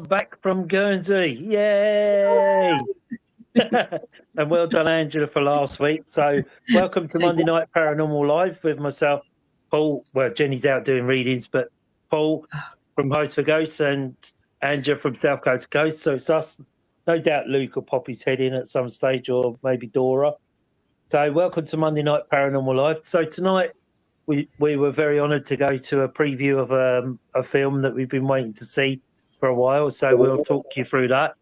back from Guernsey. Yay! And well done, Angela, for last week. So welcome to Monday Night Paranormal Live with myself, Paul. Well, Jenny's out doing readings, but Paul from Host for Ghosts and Angela from South Coast Ghosts. So it's us. No doubt Luke or Poppy's head in at some stage, or maybe Dora. So welcome to Monday Night Paranormal Live. So tonight we were very honoured to go to a preview of a film that we've been waiting to see for a while. So we'll talk you through that.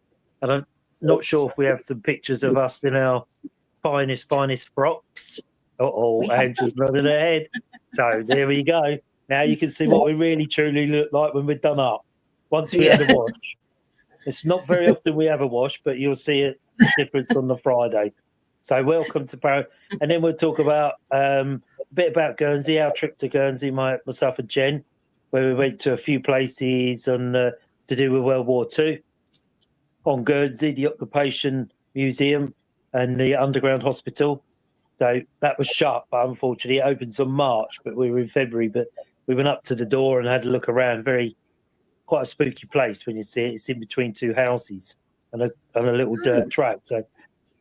And I'm not sure if we have some pictures of us in our finest frocks. Angela's nodding her head. So there we go. Now you can see what we really truly look like when we're done up. Once we have a wash. It's not very often we have a wash, but you'll see it difference on the Friday. So welcome to Paranormal. And then we'll talk about a bit about Guernsey, our trip to Guernsey, myself and Jen, where we went to a few places to do with World War II. On Guernsey, the Occupation Museum and the Underground Hospital. So that was shut, but unfortunately it opens in March, but we were in February. But we went up to the door and had a look around. Quite a spooky place when you see it. It's in between two houses and a little dirt track. So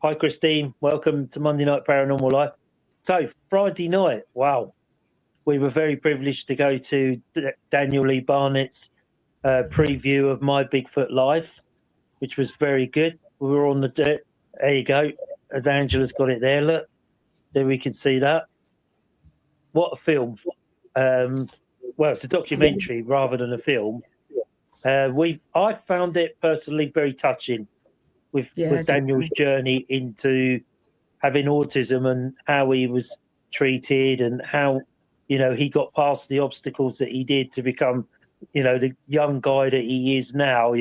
hi, Christine. Welcome to Monday Night Paranormal Live. So Friday night, wow. We were very privileged to go to Daniel Lee Barnett's preview of My Bigfoot Life, which was very good. We were on the dirt. There you go. As Angela's got it there, look. There we can see that. What a film. Well, it's a documentary rather than a film. I found it personally very touching with Daniel's journey into having autism and how he was treated and how, he got past the obstacles that he did to become, the young guy that he is now.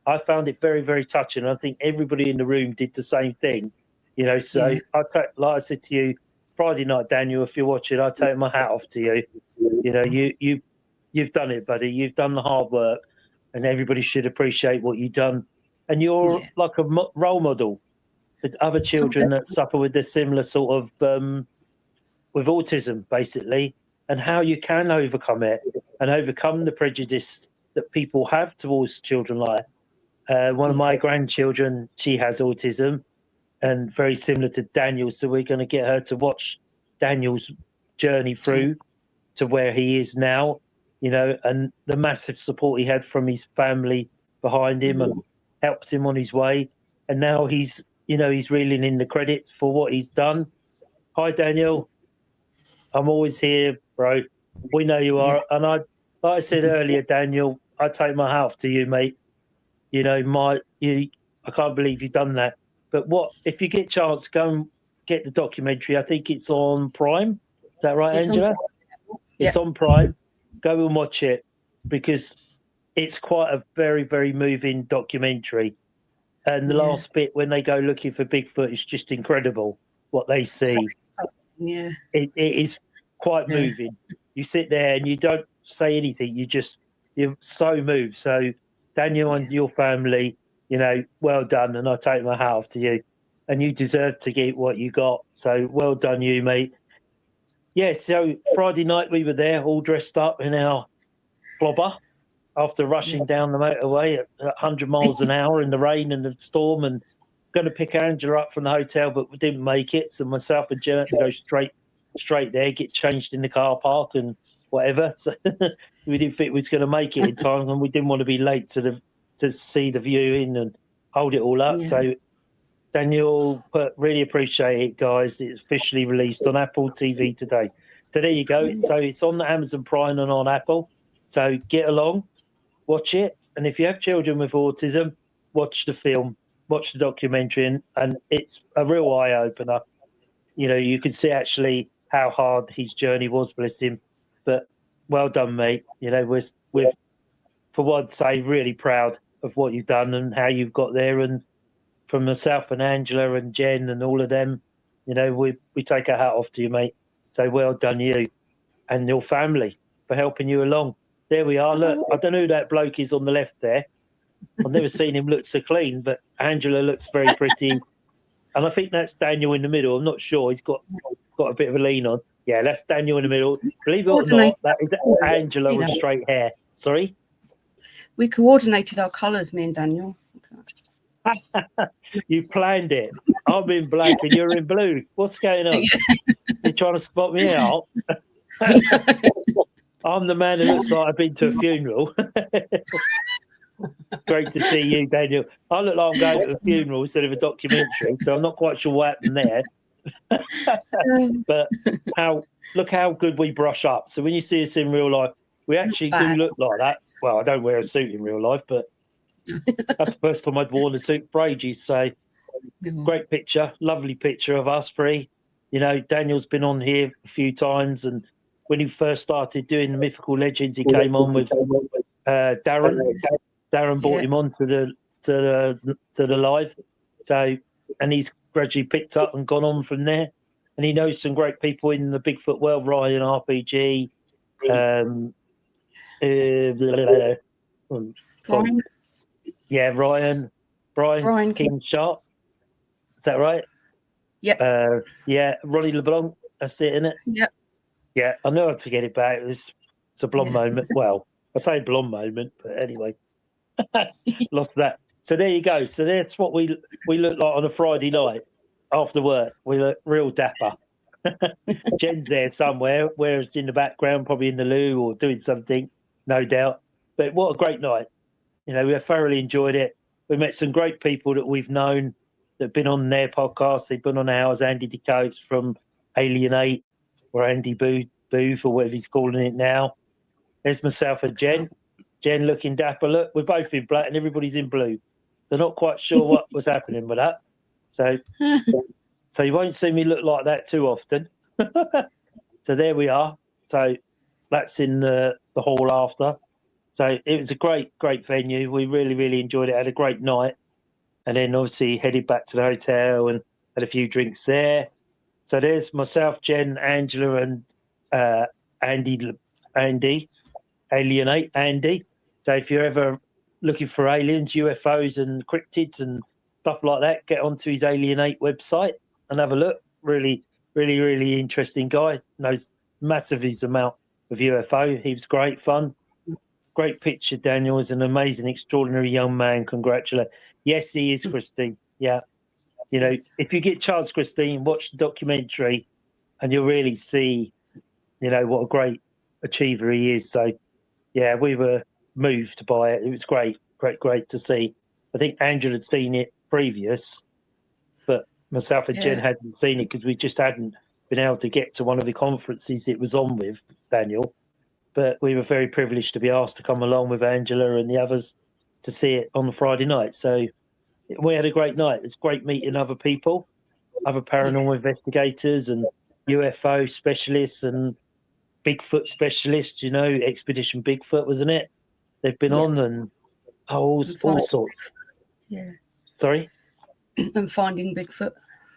I found it very, very touching. I think everybody in the room did the same thing, So like I said to you, Friday night, Daniel, if you're watching, I take my hat off to you. You've done it, buddy. You've done the hard work. And everybody should appreciate what you've done. And you're like a role model for other children that suffer with this similar sort of, with autism, basically, and how you can overcome it and overcome the prejudice that people have towards children like one of my grandchildren, she has autism and very similar to Daniel. So we're going to get her to watch Daniel's journey through to where he is now. And the massive support he had from his family behind him and helped him on his way. And now he's reeling in the credits for what he's done. Hi, Daniel. I'm always here, bro. We know you are. And like I said earlier, Daniel, I take my hat off to you, mate. I can't believe you've done that. But if you get a chance, go and get the documentary. I think it's on Prime. Is that right, Angela? It's on Prime. Go and watch it because it's quite a very, very moving documentary. And the last bit when they go looking for Bigfoot is just incredible what they see. Yeah. It is quite moving. You sit there and you don't say anything. You're so moved. So Daniel and your family, well done. And I take my hat off to you. And you deserve to get what you got. So well done you, mate. Yeah, so Friday night we were there all dressed up in our flobber after rushing down the motorway at 100 miles an hour in the rain and the storm and going to pick Angela up from the hotel, but we didn't make it. So myself and Jen had to go straight there, get changed in the car park and whatever. So we didn't think we was going to make it in time and we didn't want to be late to see the viewing and hold it all up. Yeah. So Daniel, really appreciate it, guys. It's officially released on Apple TV today. So there you go. So it's on the Amazon Prime and on Apple. So get along, watch it. And if you have children with autism, watch the film, watch the documentary. And it's a real eye-opener. You can see actually how hard his journey was, bless him. But well done, mate. We're for one say, really proud of what you've done and how you've got there. And from myself and Angela and Jen and all of them, we take our hat off to you, mate. So well done you and your family for helping you along. There we are. Look, I don't know who that bloke is on the left there. I've never seen him look so clean, but Angela looks very pretty. And I think that's Daniel in the middle. I'm not sure. He's got a bit of a lean on. Yeah, that's Daniel in the middle. Believe it or not, that is Angela with straight hair. Sorry? We coordinated our colours, me and Daniel. You planned it. I'm in black and you're in blue. What's going on? You're trying to spot me out? I'm the man who looks like I've been to a funeral. Great to see you, Daniel. I look like I'm going to a funeral instead of a documentary, so I'm not quite sure what happened there. But look how good we brush up. So when you see us in real life, we actually do look like that. Well, I don't wear a suit in real life, but that's the first time I'd worn a suit for ages. So great picture, lovely picture of us three. You know, Daniel's been on here a few times, and when he first started doing the Mythical Legends, he came on with Darren. Darren brought him on to the live. So, and he's gradually picked up and gone on from there. And he knows some great people in the Bigfoot world, Ryan RPG, Brian. Yeah, Brian King Sharp. Is that right? Yep. Yeah, Ronnie LeBlanc. That's it, isn't it? Yep. Yeah, I know I'd forget about it. It's a blonde moment. Well, I say blonde moment, but anyway, lost that. So there you go. So that's what we look like on a Friday night after work. We look real dapper. Jen's there somewhere, whereas in the background, probably in the loo or doing something, no doubt. But what a great night. You know, we have thoroughly enjoyed it. We met some great people that we've known that have been on their podcasts. They've been on ours. Andy DeCoates from Alienate, or Andy Booth, or whatever he's calling it now. There's myself and Jen. Jen looking dapper. Look, we're both in black and everybody's in blue. They're not quite sure what was happening with that. So you won't see me look like that too often. So there we are. So that's in the hall after. So it was a great venue. We really, really enjoyed it. Had a great night. And then obviously headed back to the hotel and had a few drinks there. So there's myself, Jen, Angela, and Andy, Alienate, Andy. So if you're ever looking for aliens, UFOs and cryptids and stuff like that, get onto his Alienate website and have a look. Really, really, really interesting guy. Knows massive amount of UFO. He was great fun. Great picture, Daniel. Is an amazing, extraordinary young man. Congratulate. Yes, he is, Christine. Yeah. You know, if you get chance, Christine, watch the documentary and you'll really see, you know, what a great achiever he is. So, yeah, we were moved by it. It was great to see. I think Angela had seen it previous, but myself and Jen hadn't seen it because we just hadn't been able to get to one of the conferences it was on with, Daniel. But we were very privileged to be asked to come along with Angela and the others to see it on the Friday night. So we had a great night. It's great meeting other people, other paranormal investigators and UFO specialists and Bigfoot specialists, you know, Expedition Bigfoot, wasn't it? They've been on and all sorts. Yeah. Sorry? And finding Bigfoot.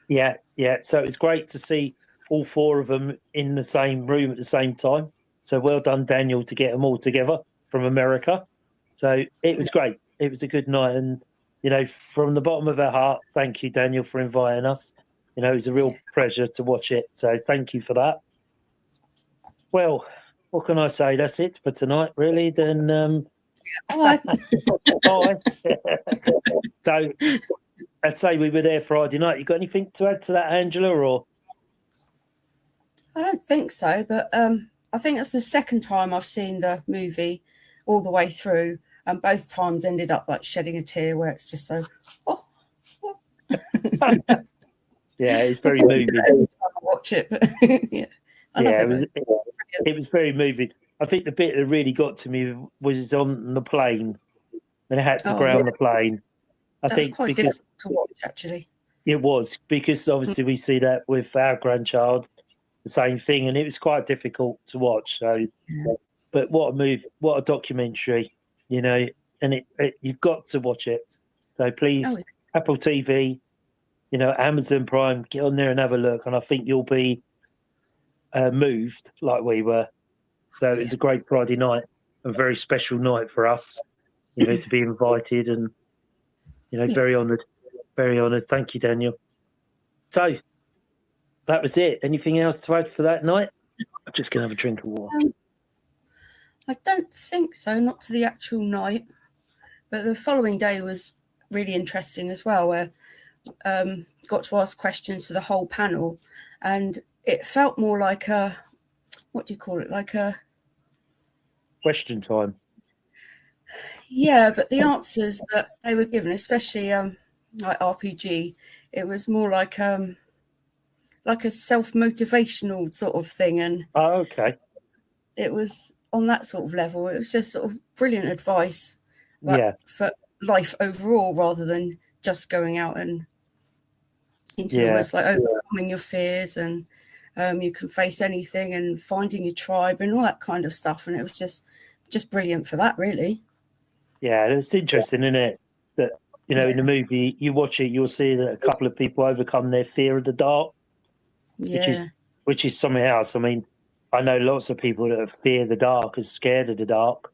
Yeah. So it's great to see all four of them in the same room at the same time. So well done, Daniel, to get them all together from America. So it was great. It was a good night. And, you know, from the bottom of our heart, thank you, Daniel, for inviting us. You know, it was a real pleasure to watch it. So thank you for that. Well, what can I say? That's it for tonight, really. Then, Bye. Bye. So I'd say we were there Friday night. You got anything to add to that, Angela? Or I don't think so, but I think that's the second time I've seen the movie all the way through, and both times ended up like shedding a tear, where it's just so. Yeah, it's very moving. I watch it, but yeah, it was very moving. I think the bit that really got to me was on the plane, and I had to ground the plane. I think was quite because difficult to watch, actually. It was, because obviously we see that with our grandchild, the same thing, and it was quite difficult to watch. So, but what a movie, what a documentary, you know, and it you've got to watch it. So please, Apple TV, you know, Amazon Prime, get on there and have a look, and I think you'll be moved like we were. So it's a great Friday night, a very special night for us, you know, to be invited, and you know, very honoured, very honoured. Thank you, Daniel. So that was it. Anything else to add for that night? I'm just going to have a drink of water. I don't think so, not to the actual night. But the following day was really interesting as well, where got to ask questions to the whole panel, and it felt more like a, what do you call it, like a question time. Yeah, but the answers that they were given, especially like RPG, it was more like a self-motivational sort of thing, and Okay. it was on that sort of level. It was just sort of brilliant advice, like Yeah. for life overall, rather than just going out and into the woods, like overcoming your fears, and you can face anything, and finding your tribe and all that kind of stuff. And it was just brilliant for that, really. Yeah, it's interesting, isn't it? That, in the movie, you watch it, you'll see that a couple of people overcome their fear of the dark, which is something else. I mean, I know lots of people that fear the dark, are scared of the dark,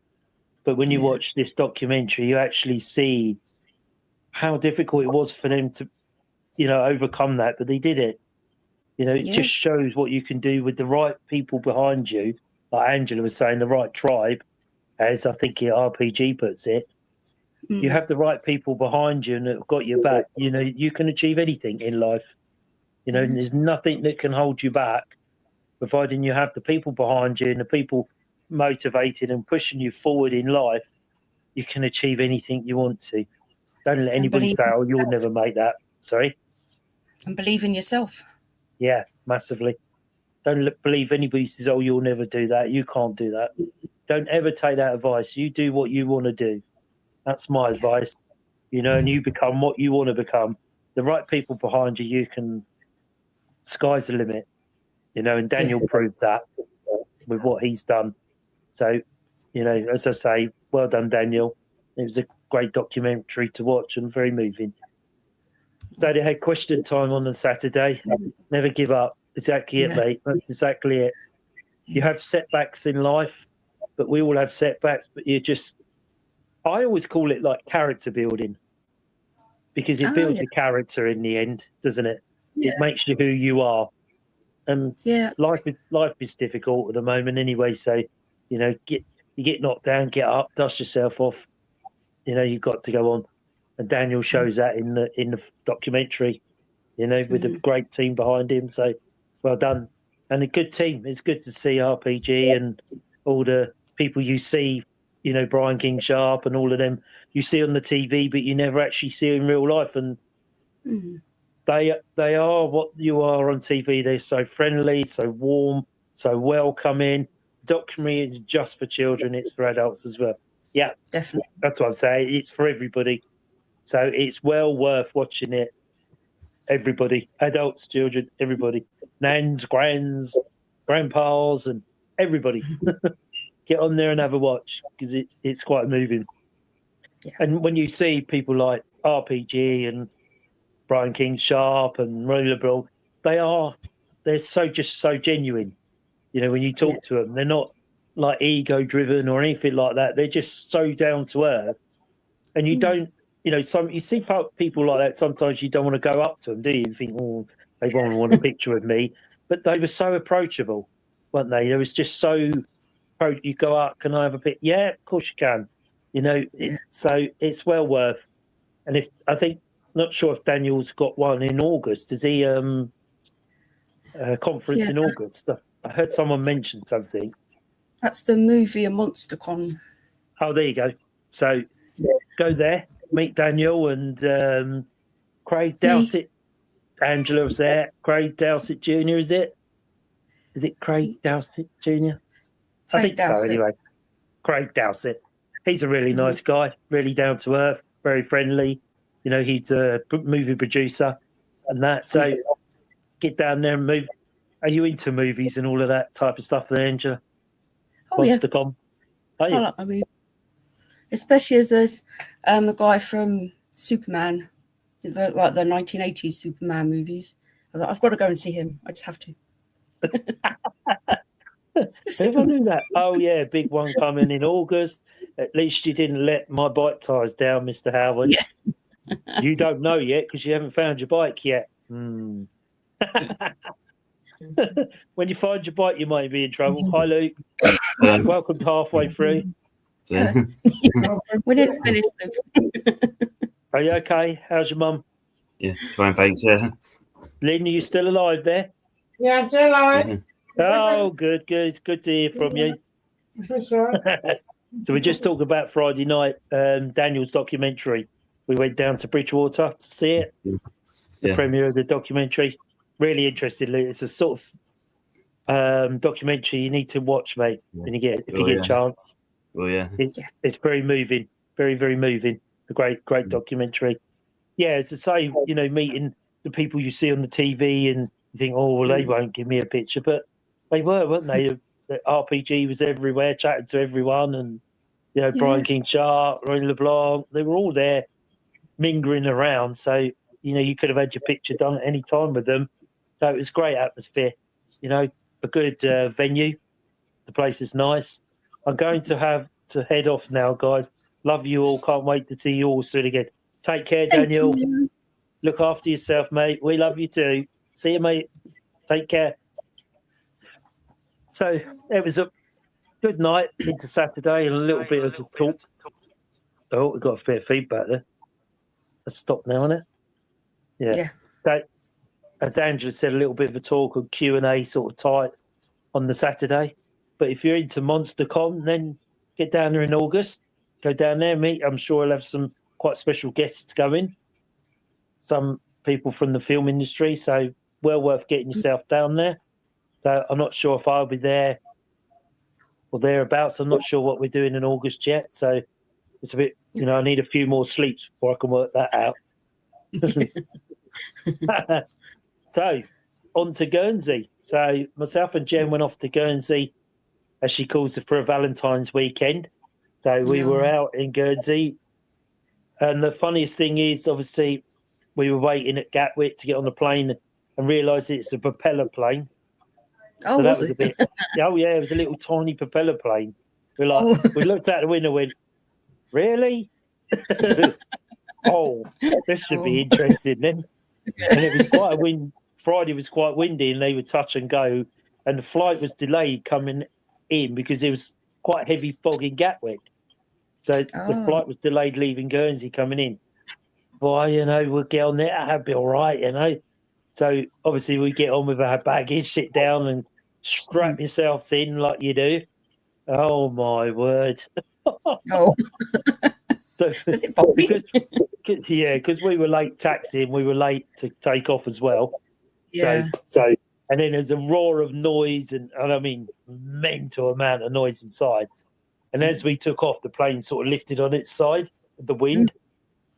but when you watch this documentary, you actually see how difficult it was for them to, overcome that, but they did it. It just shows what you can do with the right people behind you. Like Angela was saying, the right tribe, as I think RPG puts it. You have the right people behind you and that have got your back. You can achieve anything in life. And there's nothing that can hold you back, providing you have the people behind you and the people motivated and pushing you forward in life. You can achieve anything you want to. Don't let anybody say, "Oh, you'll never make that." Sorry. And believe in yourself. Yeah, massively. Don't believe anybody says, "Oh, you'll never do that. You can't do that." Don't ever take that advice. You do what you want to do. That's my advice. And you become what you want to become. The right people behind you, you can. Sky's the limit. And Daniel proved that with what he's done. So, as I say, well done, Daniel. It was a great documentary to watch and very moving. So they had question time on a Saturday. Never give up. Exactly it, mate. That's exactly it. You have setbacks in life, but we all have setbacks, but I always call it like character building, because it builds your character in the end, doesn't it? It makes you who you are. And life is difficult at the moment anyway, so you get knocked down, get up, dust yourself off. You've got to go on. And Daniel shows that in the documentary, with a great team behind him. So well done. And a good team. It's good to see RPG and all the people you see, Brian King Sharp and all of them you see on the TV, but you never actually see in real life. And they are what you are on TV. They're so friendly, so warm, so welcoming. Documentary is just for children. It's for adults as well. Yeah, definitely. That's what I'm saying. It's for everybody. So it's well worth watching it. Everybody, adults, children, everybody, nans, grands, grandpas, and everybody. Get on there and have a watch, because it's quite moving. Yeah. And when you see people like RPG and Brian King Sharp and Rollerball, they're so genuine. When you talk to them, they're not like ego driven or anything like that. They're just so down to earth. And you don't, you see people like that. Sometimes you don't want to go up to them, do you? You think, oh, they won't want a picture with me. But they were so approachable, weren't they? They was just so. You go up, can I have a pic? Yeah, of course you can. So it's well worth. And not sure if Daniel's got one in August. Is he a conference in August? I heard someone mention something. That's the movie, a Monster Con. Oh, there you go. So go there, meet Daniel and Craig Dowsett. Angela was there. Craig Dowsett Jr., is it? Is it Craig Dowsett Jr.? I think so, anyway. Craig Dowsett. He's a really nice guy, really down to earth, very friendly. He's a movie producer and that. So get down there and move. Are you into movies and all of that type of stuff there, Angela? Monster-Con? I like my movie. Especially as the guy from Superman, like the 1980s Superman movies. I was like, I've got to go and see him. I just have to. Never knew that. Oh, yeah, big one coming in August. At least you didn't let my bike tyres down, Mr. Howard. Yeah. You don't know yet because you haven't found your bike yet. When you find your bike, you might be in trouble. Hi, Luke. Welcome halfway through. Yeah. We didn't finish. Are you okay? How's your mum? Yeah, fine, thanks. Yeah. Lynn, are you still alive there? Yeah, I'm still alive. Oh, good. It's good to hear from you. For sure. So we just talked about Friday night, Daniel's documentary. We went down to Bridgwater to see it, the premiere of the documentary. Really interested, Lou. It's a sort of documentary you need to watch, mate, when you get a chance. Oh yeah. It's very moving, very, very moving. A great documentary. Yeah, it's the same, meeting the people you see on the TV and you think, oh, well, they won't give me a picture, but they were, weren't they? The RPG was everywhere, chatting to everyone, and Brian King Sharp, Roy LeBlanc, they were all there mingling around. So you could have had your picture done at any time with them. So it was great atmosphere. A good venue. The place is nice. I'm going to have to head off now, guys. Love you all. Can't wait to see you all soon again. Take care, Daniel. Look after yourself, mate. We love you too. See you, mate. Take care. So it was a good night into Saturday and a little bit of talk. Oh, we got a bit of feedback there. Let's stop now, isn't it? Yeah. So, as Angela said, a little bit of a talk on Q&A sort of tight on the Saturday. But if you're into MonsterCon, then get down there in August. Go down there, meet. I'm sure I'll have some quite special guests going. Some people from the film industry, so well worth getting yourself down there. So I'm not sure if I'll be there or thereabouts. I'm not sure what we're doing in August yet. So it's a bit, I need a few more sleeps before I can work that out. So on to Guernsey. So myself and Jen went off to Guernsey, as she calls it, for a Valentine's weekend. So we were out in Guernsey. And the funniest thing is, obviously, we were waiting at Gatwick to get on the plane and realised it's a propeller plane. Oh, so that was a bit. Oh yeah, it was a little tiny propeller plane. We looked out the window and went, really? Oh, this should be interesting then. And it was quite a wind. Friday was quite windy, and they were touch and go, and the flight was delayed coming in because there was quite heavy fog in Gatwick. So the flight was delayed leaving Guernsey coming in. Boy, we'll get on there. That'll be all right, So obviously we get on with our baggage, sit down and strap yourselves in like you do. Oh, my word. Oh. Because we were late taxiing, we were late to take off as well. Yeah. So and then there's a roar of noise and I mean mental amount of noise inside. And as we took off, the plane sort of lifted on its side with the wind.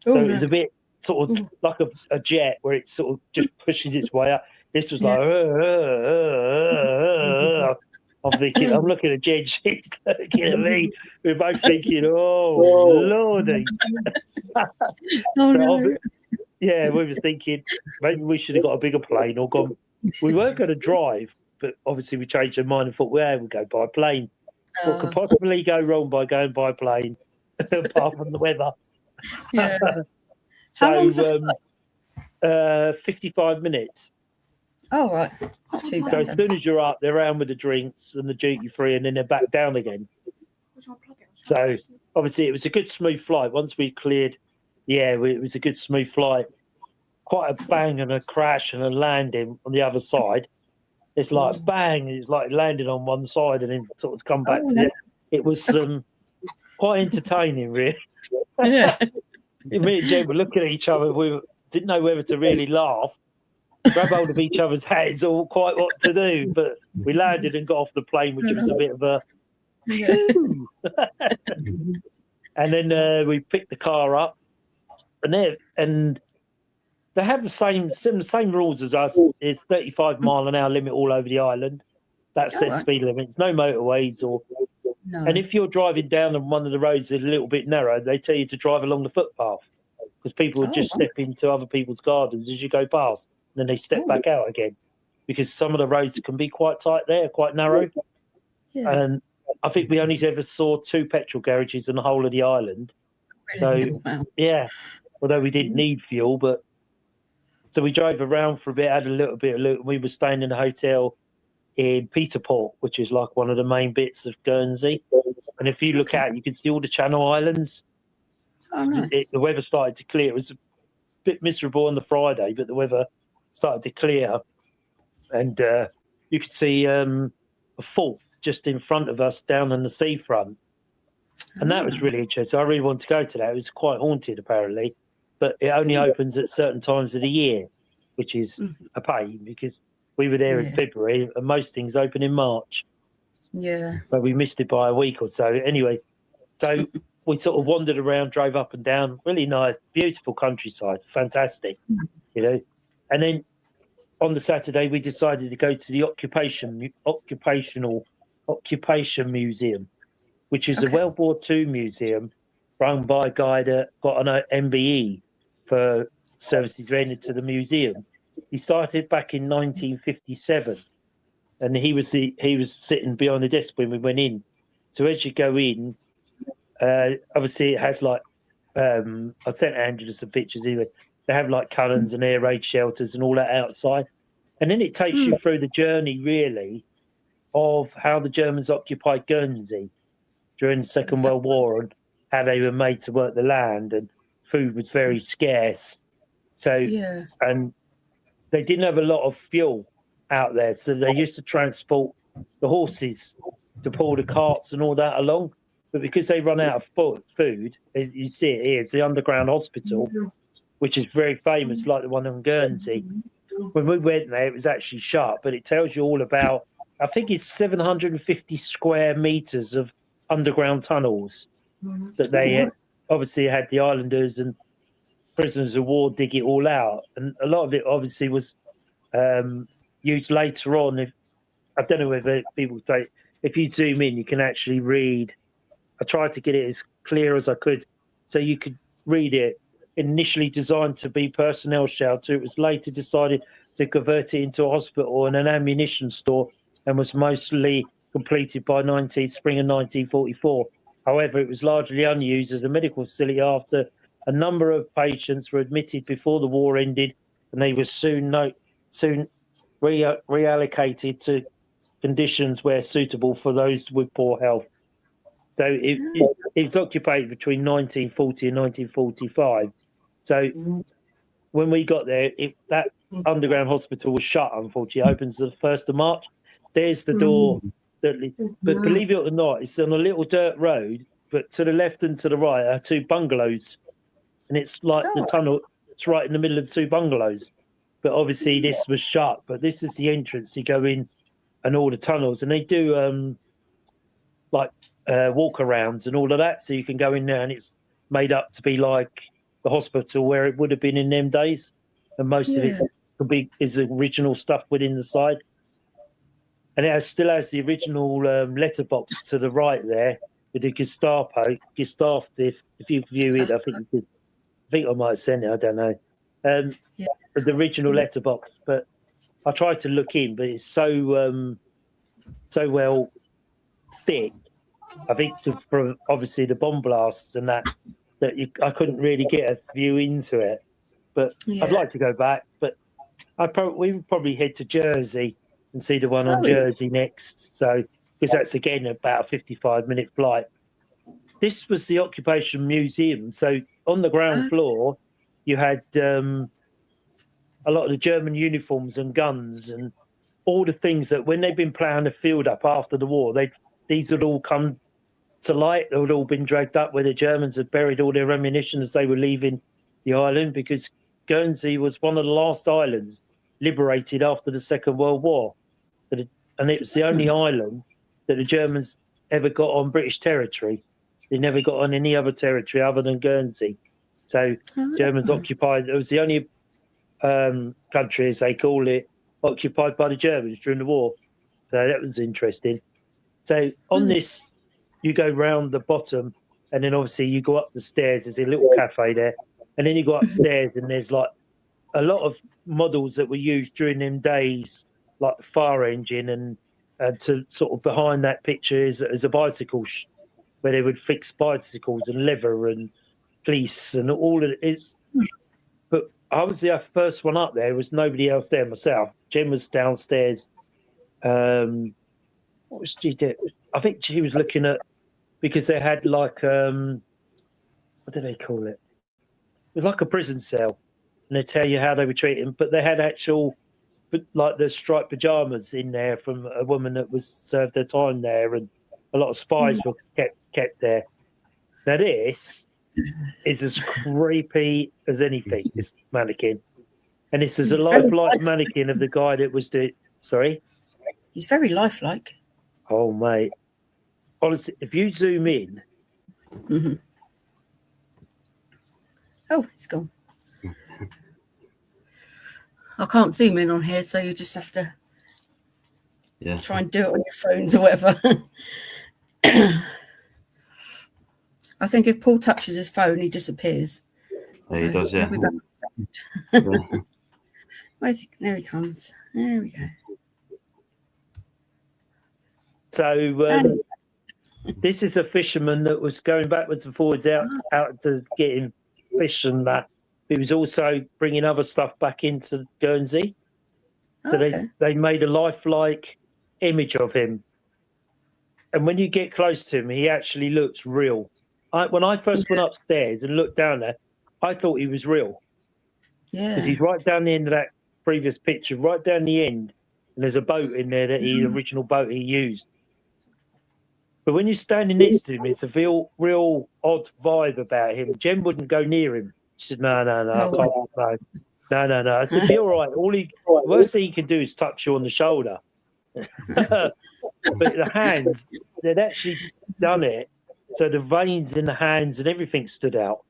So it was a bit sort of like a jet where it sort of just pushes its way up. This was like, I'm thinking, I'm looking at Jen, she's looking at me. We're both thinking, oh, Lordy. We were thinking maybe we should have got a bigger plane or gone. We weren't going to drive, but obviously we changed our mind and thought, well, we'll go by plane. What could possibly go wrong by going by plane, apart from the weather? Yeah. So, 55 minutes. Oh, right. Not too bad. So as soon as you're up, they're around with the drinks and the duty free, and then they're back down again. So obviously it was a good smooth flight. Once we cleared, it was a good smooth flight. Quite a bang and a crash and a landing on the other side. It's like bang, it's like landing on one side and then sort of come back to it. It was quite entertaining, really. Yeah. Me and Jen were looking at each other. We didn't know whether to really laugh, grab hold of each other's hands, or quite what to do. But we landed and got off the plane, which was a bit of a. And then we picked the car up, and they have the same rules as us. It's 35 mile an hour limit all over the island. That's their speed limits. No motorways No. And if you're driving down on one of the roads that's a little bit narrow, they tell you to drive along the footpath because people would just step into other people's gardens as you go past, and then they step back out again because some of the roads can be quite tight there, quite narrow. Yeah. And I think we only ever saw 2 petrol garages in the whole of the island. So, although we didn't need fuel, but so we drove around for a bit, had a little bit of loot. We were staying in a hotel in Peterport, which is like one of the main bits of Guernsey. And if you look out, you can see all the Channel Islands. Oh, nice. The weather started to clear. It was a bit miserable on the Friday, but the weather started to clear. And you could see a fort just in front of us down on the seafront. And that was really interesting. I really wanted to go to that. It was quite haunted, apparently. But it only opens at certain times of the year, which is a pain because we were there in February and most things open in March. Yeah. So we missed it by a week or so. Anyway, so we sort of wandered around, drove up and down. Really nice, beautiful countryside. Fantastic, you know. And then on the Saturday, we decided to go to the Occupation Museum, which is a World War II museum run by a guy that got an MBE for services rendered to the museum. He started back in 1957, and he was sitting behind the desk when we went in. So as you go in, obviously it has like I sent Andrew some pictures. Anyway, they have like cannons and air raid shelters and all that outside, and then it takes you through the journey really of how the Germans occupied Guernsey during the Second World War and how they were made to work the land, and food was very scarce. So and they didn't have a lot of fuel out there, so they used to transport the horses to pull the carts and all that along. But because they run out of food, as you see it here, it's the underground hospital, which is very famous, like the one on Guernsey. When we went there, it was actually shut, but it tells you all about, I think it's 750 square meters of underground tunnels that they obviously had the islanders and prisoners of war dig it all out. And a lot of it obviously was used later on. I don't know whether people say, if you zoom in, you can actually read. I tried to get it as clear as I could so you could read it. Initially designed to be personnel shelter, it was later decided to convert it into a hospital and an ammunition store, and was mostly completed by spring of 1944. However, it was largely unused as a medical facility after a number of patients were admitted before the war ended, and they were soon reallocated to conditions where suitable for those with poor health. So it was occupied between 1940 and 1945. So when we got there, that underground hospital was shut, unfortunately. It opens the 1st of March. There's the door. But believe it or not, it's on a little dirt road, but to the left and to the right are 2 bungalows. And it's like the tunnel, it's right in the middle of the 2 bungalows. But obviously this was shut. But this is the entrance. You go in and all the tunnels. And they do walk-arounds and all of that. So you can go in there and it's made up to be like the hospital where it would have been in them days. And most of it is original stuff within the side. And it still has the original letterbox to the right there with the Gestapo. If you view it, I think I might have sent it. I don't know. The original letterbox, but I tried to look in, but it's so well thick. I think from obviously the bomb blasts and that I couldn't really get a view into it. But I'd like to go back. But we would probably head to Jersey and see the one on Jersey next. So, because that's again about a 55-minute flight. This was the Occupation Museum. So on the ground floor, you had a lot of the German uniforms and guns and all the things that when they've been ploughing the field up after the war, these would all come to light. They would all been dragged up where the Germans had buried all their ammunition as they were leaving the island, because Guernsey was one of the last islands liberated after the Second World War. And it was the only island that the Germans ever got on British territory. They never got on any other territory other than Guernsey. So Germans occupied, it was the only country, as they call it, occupied by the Germans during the war. So that was interesting. So on this, you go round the bottom, and then obviously you go up the stairs. There's a little cafe there. And then you go upstairs, and there's like a lot of models that were used during them days, like the fire engine, and to sort of behind that picture is a bicycle where they would fix bicycles and leather and fleece and all of it. But obviously our first one up there was nobody else there, myself. Jen was downstairs what was she doing? I think she was looking at, because they had like what do they call it? It was like a prison cell, and they tell you how they were treating. But they had actual, like the striped pajamas in there from a woman that was served her time there, and a lot of spies were kept there. Now this is as creepy as anything. This mannequin, and this is a lifelike mannequin of the guy that was doing. Sorry, he's very lifelike. Oh mate, honestly, if you zoom in. Mm-hmm. Oh, it's gone. I can't zoom in on here, so you just have to try and do it on your phones or whatever. I think if Paul touches his phone, he disappears. Yeah, he does, yeah. Where's he? There he comes. There we go. So this is a fisherman that was going backwards and forwards out to getting fish and that. He was also bringing other stuff back into Guernsey. So they made a lifelike image of him. And when you get close to him, he actually looks real. When I first went upstairs and looked down there, I thought he was real. Yeah. Because he's right down the end of that previous picture, right down the end. And there's a boat in there, the original boat he used. But when you're standing next to him, it's a real odd vibe about him. Jen wouldn't go near him. She said, no. I said, be all right. The worst thing he can do is touch you on the shoulder. But the hands, they'd actually done it. So the veins in the hands and everything stood out.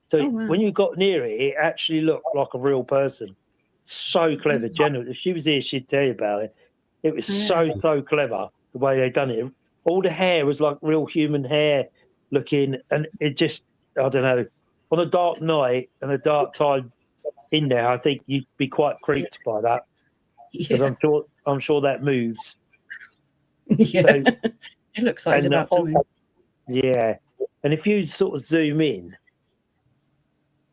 So when you got near it, it actually looked like a real person. So clever. Jen, if she was here, she'd tell you about it. It was so clever, the way they done it. All the hair was like real human hair looking, and it just, I don't know, on a dark night and a dark time in there, I think you'd be quite creeped by that. Because I'm sure that moves. Yeah. So, it looks like it's about to move. Yeah. And if you sort of zoom in,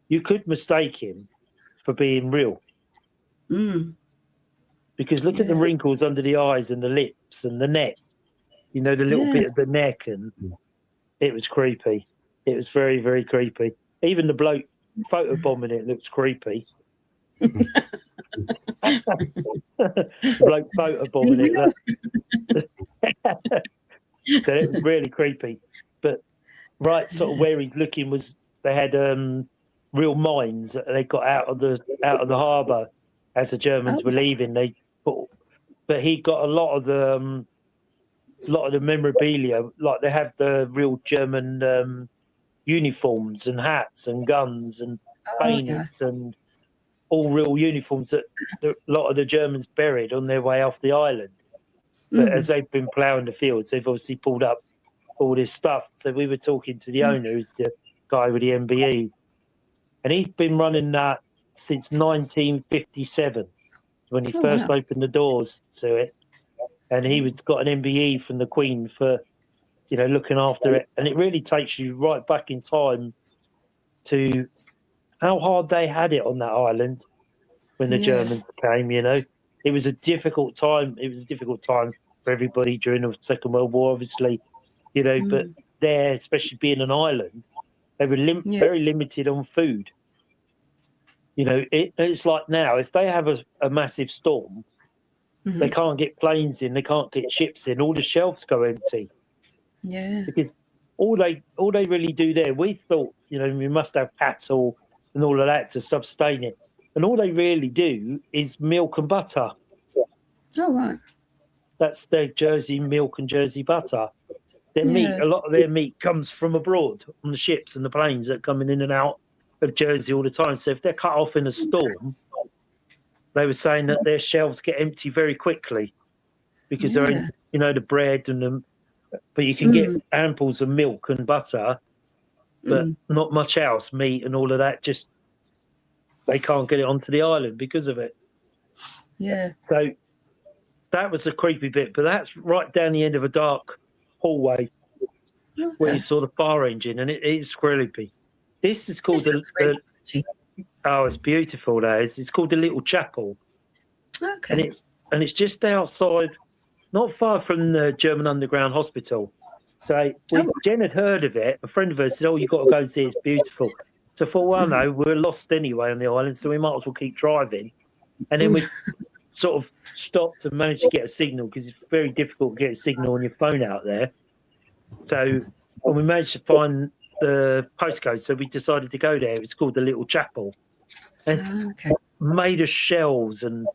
you could mistake him for being real. Mm. Because look at the wrinkles under the eyes and the lips and the neck. You know, the little bit of the neck, and it was creepy. It was very, very creepy. Even the bloke photobombing it looks creepy. The bloke photobombing it. So it was really creepy. But right sort of where he's looking was, they had real mines that they got out of the harbour as the Germans were leaving. But he got a lot of the memorabilia, like they have the real German uniforms and hats and guns and bayonets and all real uniforms that a lot of the Germans buried on their way off the island. But as they've been ploughing the fields, they've obviously pulled up all this stuff. So we were talking to the owner, who's the guy with the MBE, and he's been running that since 1957 when he first opened the doors to it. And he was got an MBE from the Queen for, looking after it. And it really takes you right back in time to how hard they had it on that island when the Germans came, It was a difficult time. It was a difficult time for everybody during the Second World War, obviously, but there, especially being an island, they were very limited on food. It's like now, if they have a massive storm, they can't get planes in, they can't get ships in, all the shelves go empty. Yeah. Because all they really do there, we thought, we must have cattle and all of that to sustain it. And all they really do is milk and butter. Oh, right. That's their Jersey milk and Jersey butter. Their meat, a lot of their meat comes from abroad on the ships and the planes that are coming in and out of Jersey all the time. So if they're cut off in a storm, they were saying that their shelves get empty very quickly because they're in, the bread and but you can get amples of milk and butter, but not much else, meat and all of that. Just they can't get it onto the island because of it. Yeah. So that was a creepy bit, but that's right down the end of a dark hallway where you saw the fire engine, and it is creepy. This is called it's beautiful. That is. It's called the Little Chapel. Okay. And it's just outside not far from the German underground hospital. So Jen had heard of it. A friend of hers said, "Oh, you got to go see it. It's beautiful." So I thought, well, no, we're lost anyway on the island, so we might as well keep driving. And then we sort of stopped and managed to get a signal because it's very difficult to get a signal on your phone out there. So when we managed to find the postcode, so we decided to go there. It's called the Little Chapel. And it's made of shells and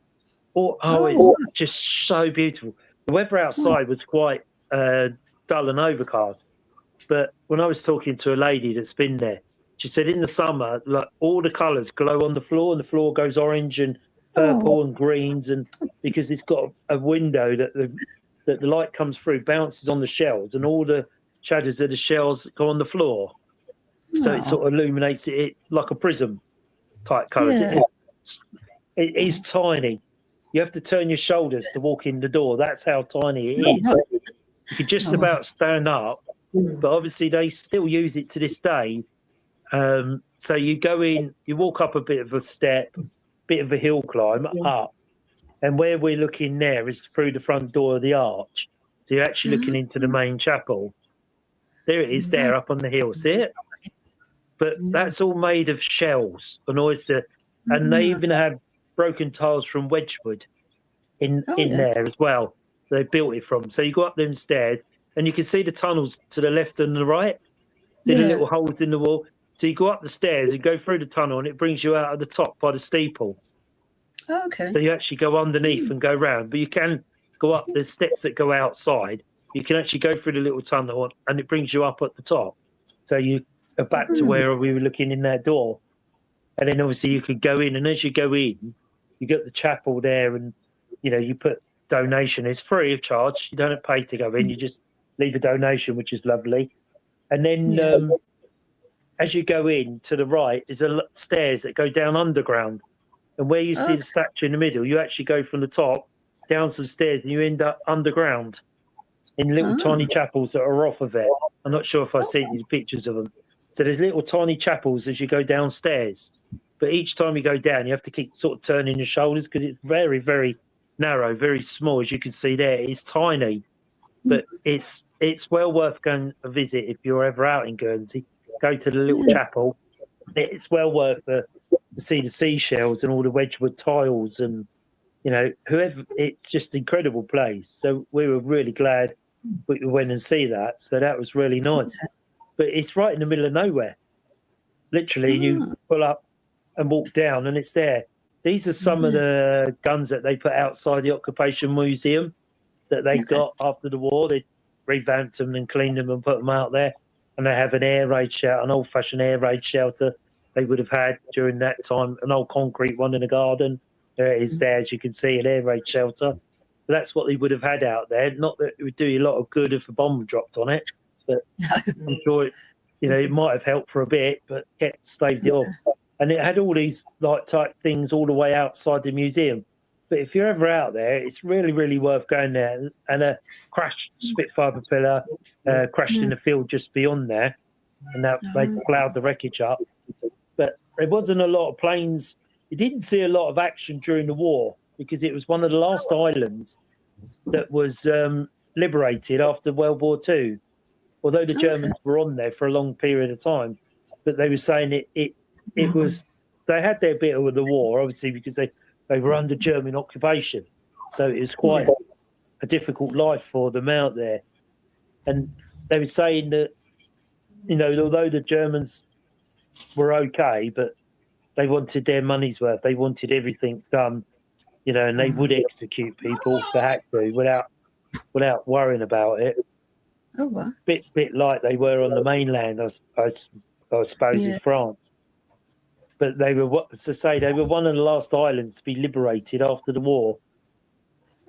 it's just so beautiful. The weather outside was quite dull and overcast. But when I was talking to a lady that's been there, she said in the summer, like all the colours glow on the floor, and the floor goes orange and purple and greens, and because it's got a window that the light comes through, bounces on the shells, and all the shadows of the shells go on the floor. So it sort of illuminates it like a prism type colours. Yeah. It is tiny. You have to turn your shoulders to walk in the door. That's how tiny it is. You can just about stand up, but obviously they still use it to this day. So you go in, you walk up a bit of a step, bit of a hill climb up, and where we're looking there is through the front door of the arch. So you're actually looking into the main chapel. There it is, there up on the hill. See it? But that's all made of shells and oyster, and they even have broken tiles from Wedgwood in there as well. They built it from. So you go up them stairs, and you can see the tunnels to the left and the right. See the little holes in the wall. So you go up the stairs and go through the tunnel, and it brings you out at the top by the steeple. Oh, okay. So you actually go underneath and go round, but you can go up. There's steps that go outside. You can actually go through the little tunnel, and it brings you up at the top. So you are back to where we were looking in that door. And then obviously you could go in, and as you go in, you get the chapel there, and you put donation. It's free of charge. You don't have to pay to go in. You just leave a donation, which is lovely. And then as you go in to the right is stairs that go down underground. And where you see the statue in the middle, you actually go from the top down some stairs, and you end up underground in little tiny chapels that are off of it. I'm not sure if I see the pictures of them. So there's little tiny chapels as you go downstairs. But each time you go down, you have to keep sort of turning your shoulders because it's very, very narrow, very small. As you can see there, it's tiny. But it's well worth going a visit if you're ever out in Guernsey. Go to the little chapel. It's well worth to see the seashells and all the Wedgwood tiles and, whoever. It's just an incredible place. So we were really glad we went and see that. So that was really nice. But it's right in the middle of nowhere. Literally, you pull up and walk down, and it's there. These are some of the guns that they put outside the Occupation Museum that they got after the war. They revamped them and cleaned them and put them out there. And they have an air raid shelter, an old-fashioned air raid shelter they would have had during that time, an old concrete one in the garden. There it is there, as you can see, an air raid shelter. But that's what they would have had out there. Not that it would do you a lot of good if a bomb dropped on it, but I'm sure it might have helped for a bit, but staved it off. And it had all these type things all the way outside the museum. But if you're ever out there, it's really, really worth going there. And a crashed Spitfire propeller crashed in the field just beyond there, and that they plowed the wreckage up. But there wasn't a lot of planes. You didn't see a lot of action during the war because it was one of the last islands that was liberated after World War II. Although the Germans were on there for a long period of time, but they were saying it was, they had their bit of the war, obviously, because they were under German occupation. So it was quite a difficult life for them out there. And they were saying that, although the Germans were okay, but they wanted their money's worth. They wanted everything done, and they would execute people if they had to without worrying about it. Oh, wow. Bit like they were on the mainland, I suppose, in France. But they were, one of the last islands to be liberated after the war,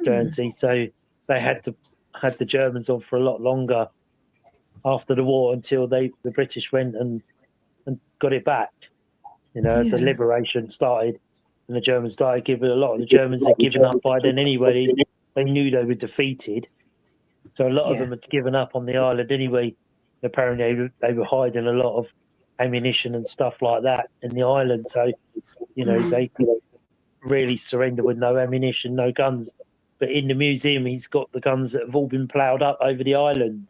Guernsey. So they had the Germans on for a lot longer after the war until the British went and got it back. As the liberation started, and the Germans started giving. A lot of the Germans had given up by then anyway. They knew they were defeated, so a lot of them had given up on the island anyway. Apparently, they were hiding a lot of ammunition and stuff like that in the island. So, they could really surrender with no ammunition, no guns. but in the museum, he's got the guns that have all been ploughed up over the island.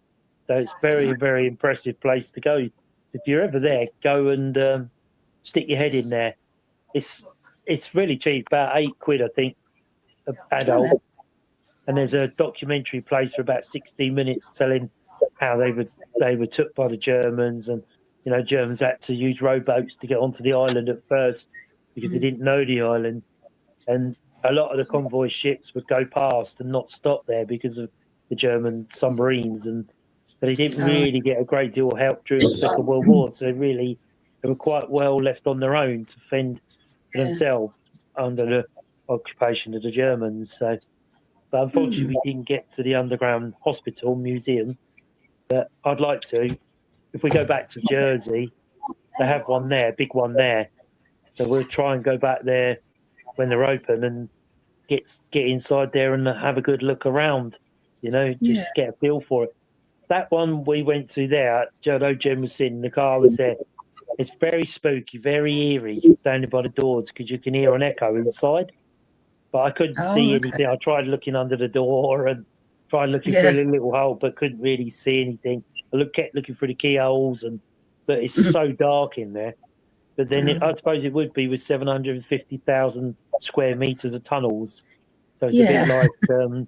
So it's very, very impressive place to go. If you're ever there, go and stick your head in there. It's really cheap, about £8, I think, adult. And there's a documentary played for about 16 minutes telling how they were took by the Germans, and Germans had to use rowboats to get onto the island at first because they didn't know the island, and a lot of the convoy ships would go past and not stop there because of the German submarines, but they didn't really get a great deal of help during the Second World War, so they were quite well left on their own to fend themselves under the occupation of the Germans. So, but unfortunately, we didn't get to the underground hospital museum. But I'd like to. If we go back to Guernsey, they have one there, big one there. So we'll try and go back there when they're open and get inside there and have a good look around. Just get a feel for it. That one we went to there, I know Jen was sitting, the car was there. It's very spooky, very eerie, standing by the doors because you can hear an echo inside. But I couldn't see anything. I tried looking under the door and tried looking through a little hole, but couldn't really see anything. I kept looking through the keyholes, but it's so dark in there. But then I suppose it would be with 750,000 square meters of tunnels. So it's a bit like...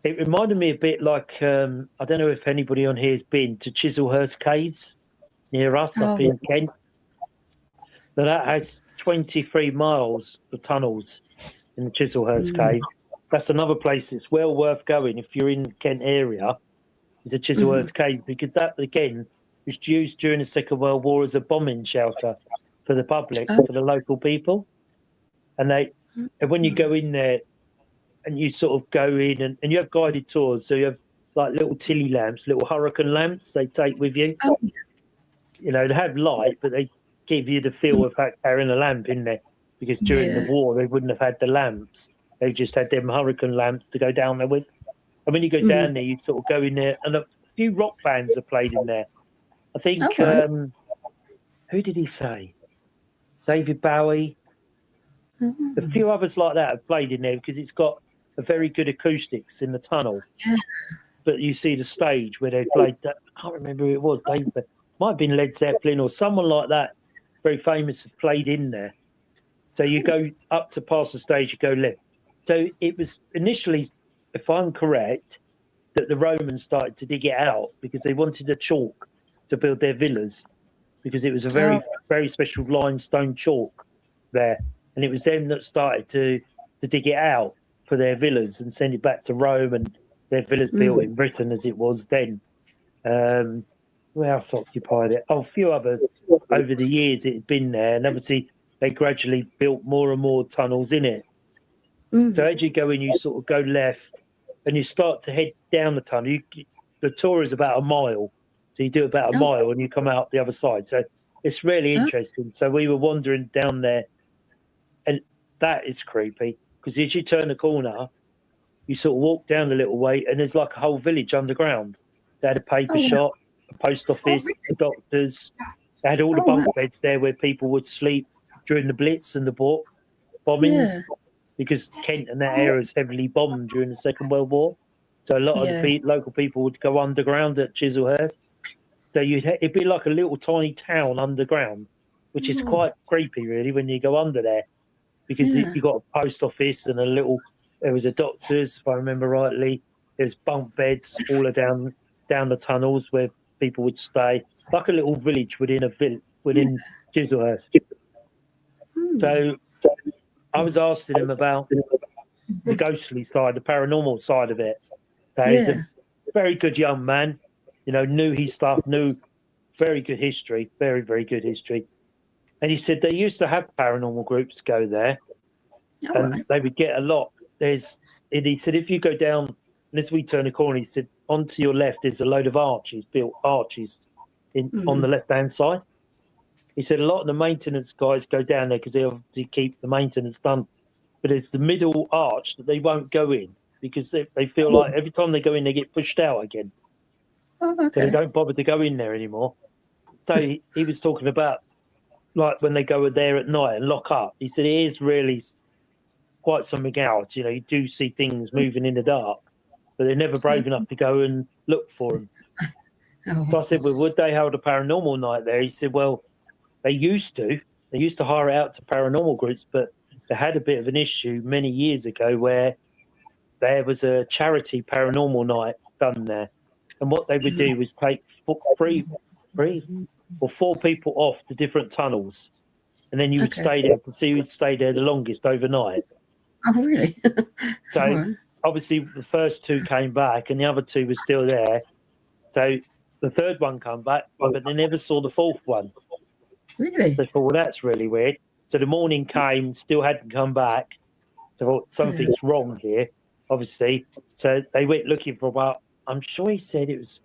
it reminded me a bit like, I don't know if anybody on here has been to Chislehurst Caves near us up in Kent. Now that has 23 miles of tunnels in the Chislehurst Caves. That's another place that's well worth going if you're in the Kent area. It's a Chislehurst Cave, because that, again, was used during the Second World War as a bombing shelter for the public, for the local people. And when you go in there, and you sort of go in and you have guided tours. So you have like little tilly lamps, little hurricane lamps they take with you. They have light, but they give you the feel of carrying a lamp in there, because during the war, they wouldn't have had the lamps. They just had them hurricane lamps to go down there with. And when you go down there, you sort of go in there, and a few rock bands are played in there. I think, who did he say? David Bowie. A few others like that have played in there because it's got a very good acoustics in the tunnel. But you see the stage where they played that. I can't remember who it was. David, it might have been Led Zeppelin or someone like that, very famous, played in there. So you go up to past the stage, you go left. So it was initially, if I'm correct, that the Romans started to dig it out because they wanted a chalk to build their villas, because it was a very, very special limestone chalk there. And it was them that started to dig it out for their villas and send it back to Rome, and their villas built in Britain as it was then. Who else occupied it? A few others over the years it had been there, and obviously they gradually built more and more tunnels in it. So as you go in, you sort of go left and you start to head down the tunnel. The tour is about a mile. So you do about a mile and you come out the other side. So it's really interesting. So we were wandering down there, and that is creepy, because as you turn the corner, you sort of walk down a little way and there's like a whole village underground. They had a paper shop, a post office, the doctors. They had all the bunk beds there where people would sleep during the Blitz and the bombings, because Kent and that area is heavily bombed during the Second World War. So a lot of the local people would go underground at Chislehurst. So it'd be like a little tiny town underground, which is quite creepy, really, when you go under there, because you've got a post office and there was a doctor's, if I remember rightly. There's bunk beds all down the tunnels where people would stay, like a little village within Chislehurst. So I was asking him about the ghostly side, the paranormal side of it. So he's a very good young man, knew his stuff, knew very good history, very, very good history. And he said they used to have paranormal groups go there, and they would get a lot. And he said, if you go down, and as we turn the corner, he said, onto your left is a load of built arches on the left-hand side. He said a lot of the maintenance guys go down there because they obviously keep the maintenance done. But it's the middle arch that they won't go in, because they feel like every time they go in, they get pushed out again. So they don't bother to go in there anymore. So he was talking about, like, when they go there at night and lock up. He said it is really quite something else. You know, you do see things moving in the dark, but they're never brave enough to go and look for them. So I said, well, would they hold a paranormal night there? He said, well, they used to. They used to hire it out to paranormal groups, but they had a bit of an issue many years ago where there was a charity paranormal night done there. And what they would do was take three or four people off to different tunnels. And then you would stay there to see who'd stay there the longest overnight. Oh, really? So obviously the first two came back and the other two were still there. So the third one came back, but they never saw the fourth one. Really? So I thought, well, that's really weird. So the morning came, still hadn't come back. So I thought, something's wrong here, obviously. So they went looking for about, I'm sure he said it was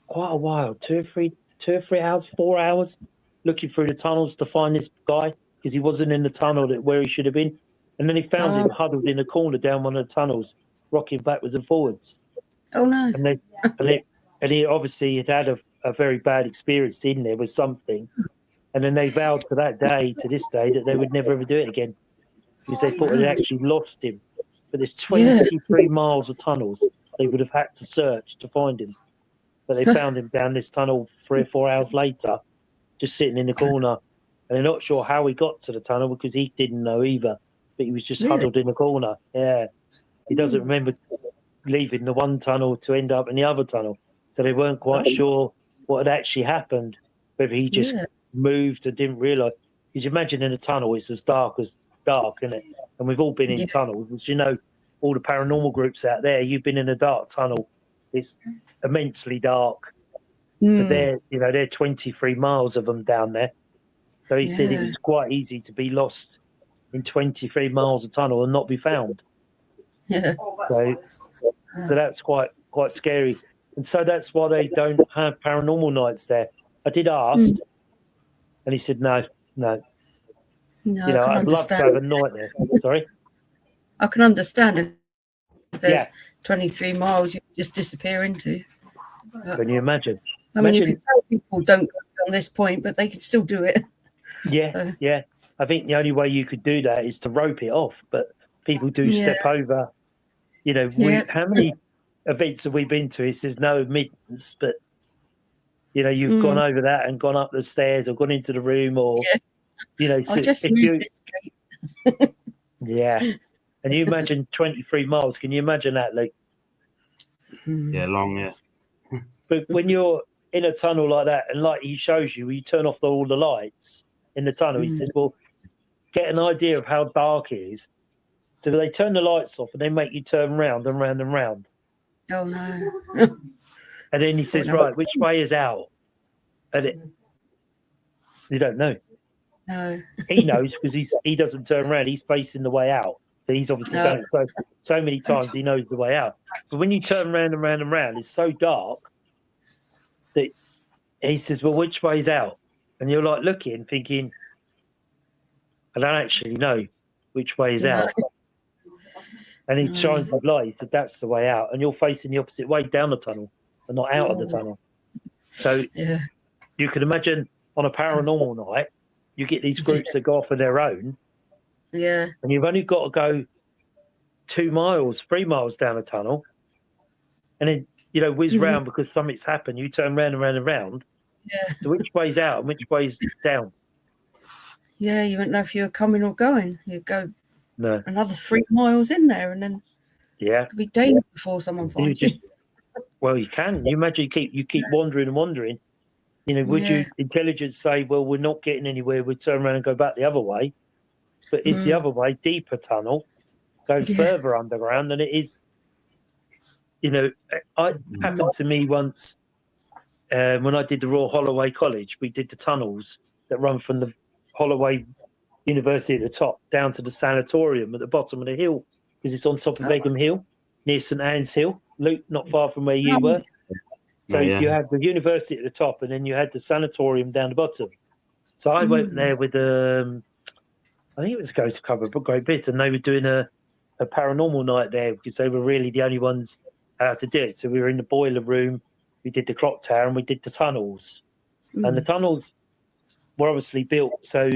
quite a while, 2 or 3 hours, 4 hours, looking through the tunnels to find this guy because he wasn't in the tunnel where he should have been. And then he found him huddled in a corner down one of the tunnels, rocking backwards and forwards. Oh, no. And he obviously had a very bad experience in there with something. And then they vowed to that day, to this day, that they would never ever do it again because they thought they actually lost him. But there's 23 miles of tunnels they would have had to search to find him. But they found him down this tunnel 3 or 4 hours later, just sitting in the corner. And they're not sure how he got to the tunnel because he didn't know either. But he was just huddled in the corner. Yeah. He doesn't remember leaving the one tunnel to end up in the other tunnel. So they weren't quite sure what had actually happened, whether he just moved and didn't realise. Because you imagine in a tunnel, it's as dark, isn't it? And we've all been in tunnels. As you know, all the paranormal groups out there, you've been in a dark tunnel. It's immensely dark. But they're 23 miles of them down there. So he said it was quite easy to be lost in 23 miles of tunnel and not be found. Yeah. So that's quite scary. And so that's why they don't have paranormal nights there. I did ask, and he said, no. You know, I'd love to have a night there. Sorry? I can understand if there's 23 miles you just disappear into. Can you imagine? I mean, you can tell people don't go on this point, but they can still do it. Yeah. I think the only way you could do that is to rope it off, but people do step over. You know, how many events have we been to? It says no admittance, but you know, you've gone over that and gone up the stairs or gone into the room, or you know, I just moved this gate. And you imagine 23 miles. Can you imagine that, Luke? Yeah, long, yeah. But when you're in a tunnel like that, and like he shows you, you turn off all the lights in the tunnel. He says, well, get an idea of how dark it is. So they turn the lights off and they make you turn round and round and round. Oh, no. And then he says, right, which way is out? And you don't know. No. He knows because he doesn't turn around. He's facing the way out. So he's obviously done it so many times he knows the way out. But when you turn round and round and round, it's so dark that he says, well, which way's out? And you're like looking, thinking, I don't actually know which way is out. And he shines his light. He said, that's the way out. And you're facing the opposite way down the tunnel and not out of the tunnel. So you can imagine on a paranormal night, you get these groups that go off on their own. Yeah. And you've only got to go 2 miles, 3 miles down a tunnel. And then, you know, whiz round because something's happened. You turn round and round and round. Yeah. So which way's out and which way's down? Yeah, you wouldn't know if you were coming or going. You'd go another 3 miles in there and then it could be days before someone finds you. Well, you can. You imagine you keep wandering and wandering. You know, would you intelligence say, well, we're not getting anywhere, we'd turn around and go back the other way? But it's the other way, deeper tunnel, goes further underground than it is. You know, it happened to me once when I did the Royal Holloway College. We did the tunnels that run from the Holloway University at the top down to the sanatorium at the bottom of the hill because it's on top of Egham Hill near St Anne's Hill, Luke, not far from where you were. So you had the university at the top and then you had the sanatorium down the bottom. So I went there with I think it was Ghost Cover, but Great Bit, and they were doing a paranormal night there because they were really the only ones to do it. So we were in the boiler room, we did the clock tower, and we did the tunnels. And the tunnels were obviously built so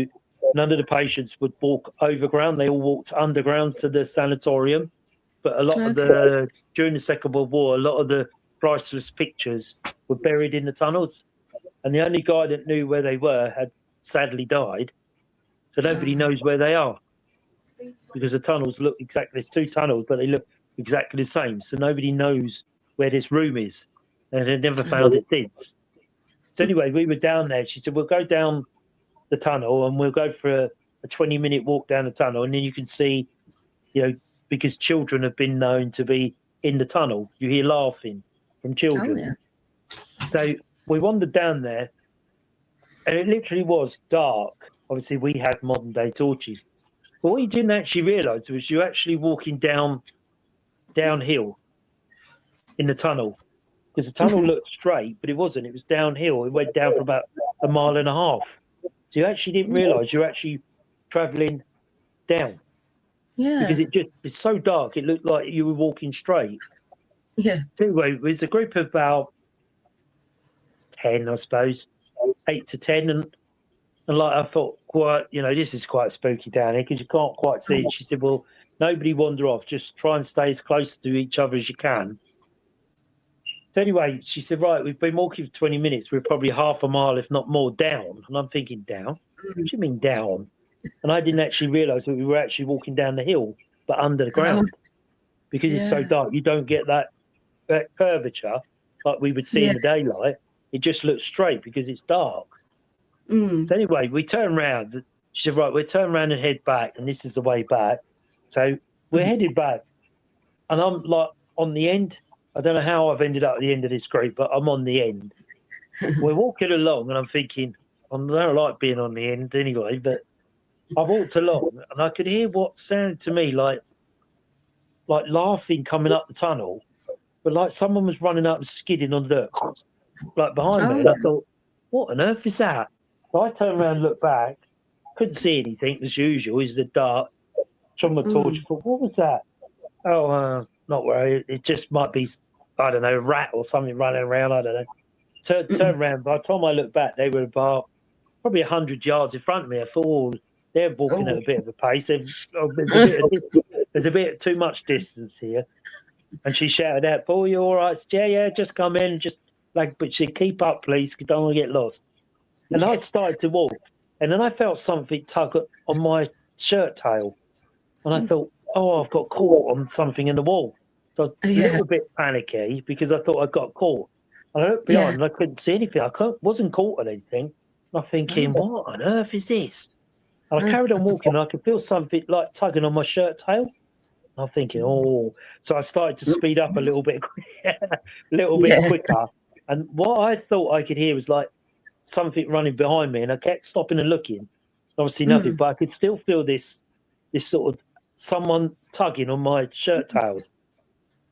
none of the patients would walk overground. They all walked underground to the sanatorium. But a lot of during the Second World War, a lot of the priceless pictures were buried in the tunnels. And the only guy that knew where they were had sadly died. So nobody knows where they are. Because the tunnels look exactly, there's 2 tunnels, but they look exactly the same. So nobody knows where this room is. And they never found it since. So anyway, we were down there. She said, we'll go down the tunnel and we'll go for a 20-minute walk down the tunnel. And then you can see, because children have been known to be in the tunnel. You hear laughing from children. Oh, yeah. So we wandered down there and it literally was dark. Obviously, we had modern-day torches. But what you didn't actually realise was you're actually walking downhill in the tunnel. Because the tunnel looked straight, but it wasn't. It was downhill. It went down for about 1.5 miles. So you actually didn't realise you're actually travelling down. Yeah. Because it's so dark, it looked like you were walking straight. Yeah. So anyway, it was a group of about 10, I suppose, 8 to 10. And like I thought, this is quite spooky down here because you can't quite see it. She said, well, nobody wander off. Just try and stay as close to each other as you can. So anyway, she said, right, we've been walking for 20 minutes. We're probably 1/2 mile, if not more, down. And I'm thinking, down? What do you mean down? And I didn't actually realise that we were actually walking down the hill, but under the ground. Because it's so dark, you don't get that curvature like we would see in the daylight. It just looks straight because it's dark. So anyway, we turned around. She said, right, we'll turn around and head back. And this is the way back. So we're headed back. And I'm like on the end. I don't know how I've ended up at the end of this group, but I'm on the end. We're walking along, and I'm thinking, I don't like being on the end anyway, but I walked along, and I could hear what sounded to me like laughing coming up the tunnel, but like someone was running up and skidding on the dirt, like behind me. And I thought, what on earth is that? So I turned around and looked back, couldn't see anything as usual. It's the dark. Shone my torch. I thought, what was that? Oh, not worried. It just might be, I don't know, a rat or something running around. I don't know. So turned around. By the time I looked back, they were about probably 100 yards in front of me. I thought, oh, they're walking at a bit of a pace. There's a bit too much distance here. And she shouted out, Paul, you all right? Said, yeah, just come in. But she keep up, please, because I don't want to get lost. And I started to walk. And then I felt something tug on my shirt tail. And I thought, I've got caught on something in the wall. So I was a little bit panicky because I thought I got caught. And I looked behind and I couldn't see anything. Wasn't caught on anything. And I'm thinking, what on earth is this? And I carried on walking and I could feel something like tugging on my shirt tail. I'm thinking, So I started to speed up a little bit quicker. And what I thought I could hear was like something running behind me. And I kept stopping and looking. Obviously nothing, but I could still feel this sort of someone tugging on my shirt tails.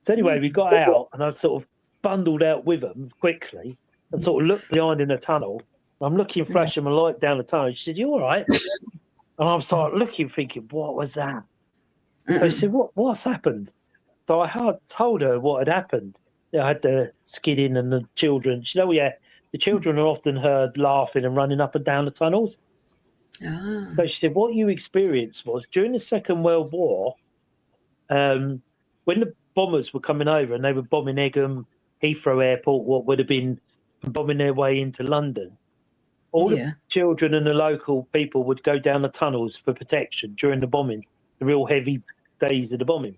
So anyway, we got out and I sort of bundled out with them quickly and sort of looked behind in the tunnel. I'm looking, flashing my light down the tunnel. She said, you all right? And I was like looking, thinking, what was that? So she said, what's happened? So I told her what had happened. I had the skidding and the children. She said, the children are often heard laughing and running up and down the tunnels. So she said, what you experienced was during the Second World War, when the bombers were coming over and they were bombing Egham, Heathrow Airport, what would have been bombing their way into London, all the children and the local people would go down the tunnels for protection during the bombing, the real heavy days of the bombing.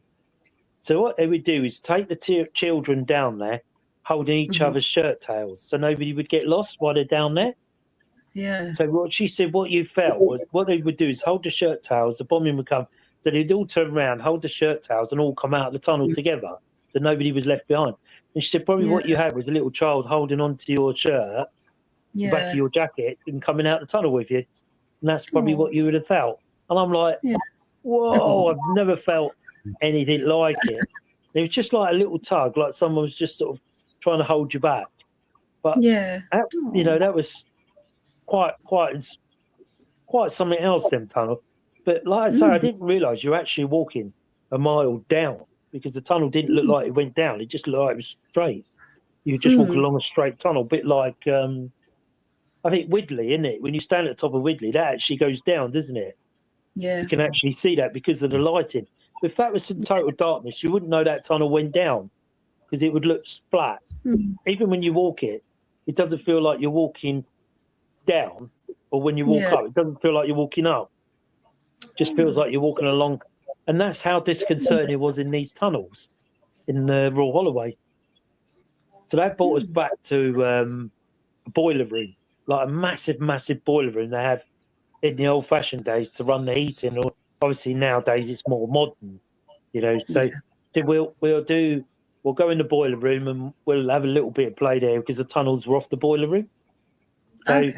So what they would do is take the children down there, holding each other's shirt tails so nobody would get lost while they're down there. Yeah. So what she said, what you felt was what they would do is hold the shirt tails, the bombing would come, so they'd all turn around, hold the shirt tails, and all come out of the tunnel together, so nobody was left behind. And she said, probably what you had was a little child holding onto your shirt, the back of your jacket, and coming out the tunnel with you. And that's probably what you would have felt. And I'm like, whoa, I've never felt anything like it. It was just like a little tug, like someone was just sort of trying to hold you back. But, that was quite something else, them tunnels. But like I say, I didn't realise you're actually walking a mile down because the tunnel didn't look like it went down. It just looked like it was straight. You were just walking along a straight tunnel, a bit like I think Widley, isn't it? When you stand at the top of Widley, that actually goes down, doesn't it? Yeah. You can actually see that because of the lighting. If that was in total darkness, you wouldn't know that tunnel went down because it would look flat. Even when you walk it, it doesn't feel like you're walking down, or when you walk up, it doesn't feel like you're walking up. It just feels like you're walking along. And that's how disconcerting it was in these tunnels in the Royal Holloway. So that brought us back to a boiler room, like a massive, massive boiler room they had in the old-fashioned days to run the heating. Or obviously nowadays it's more modern, you know. So we'll go in the boiler room and we'll have a little bit of play there because the tunnels were off the boiler room. So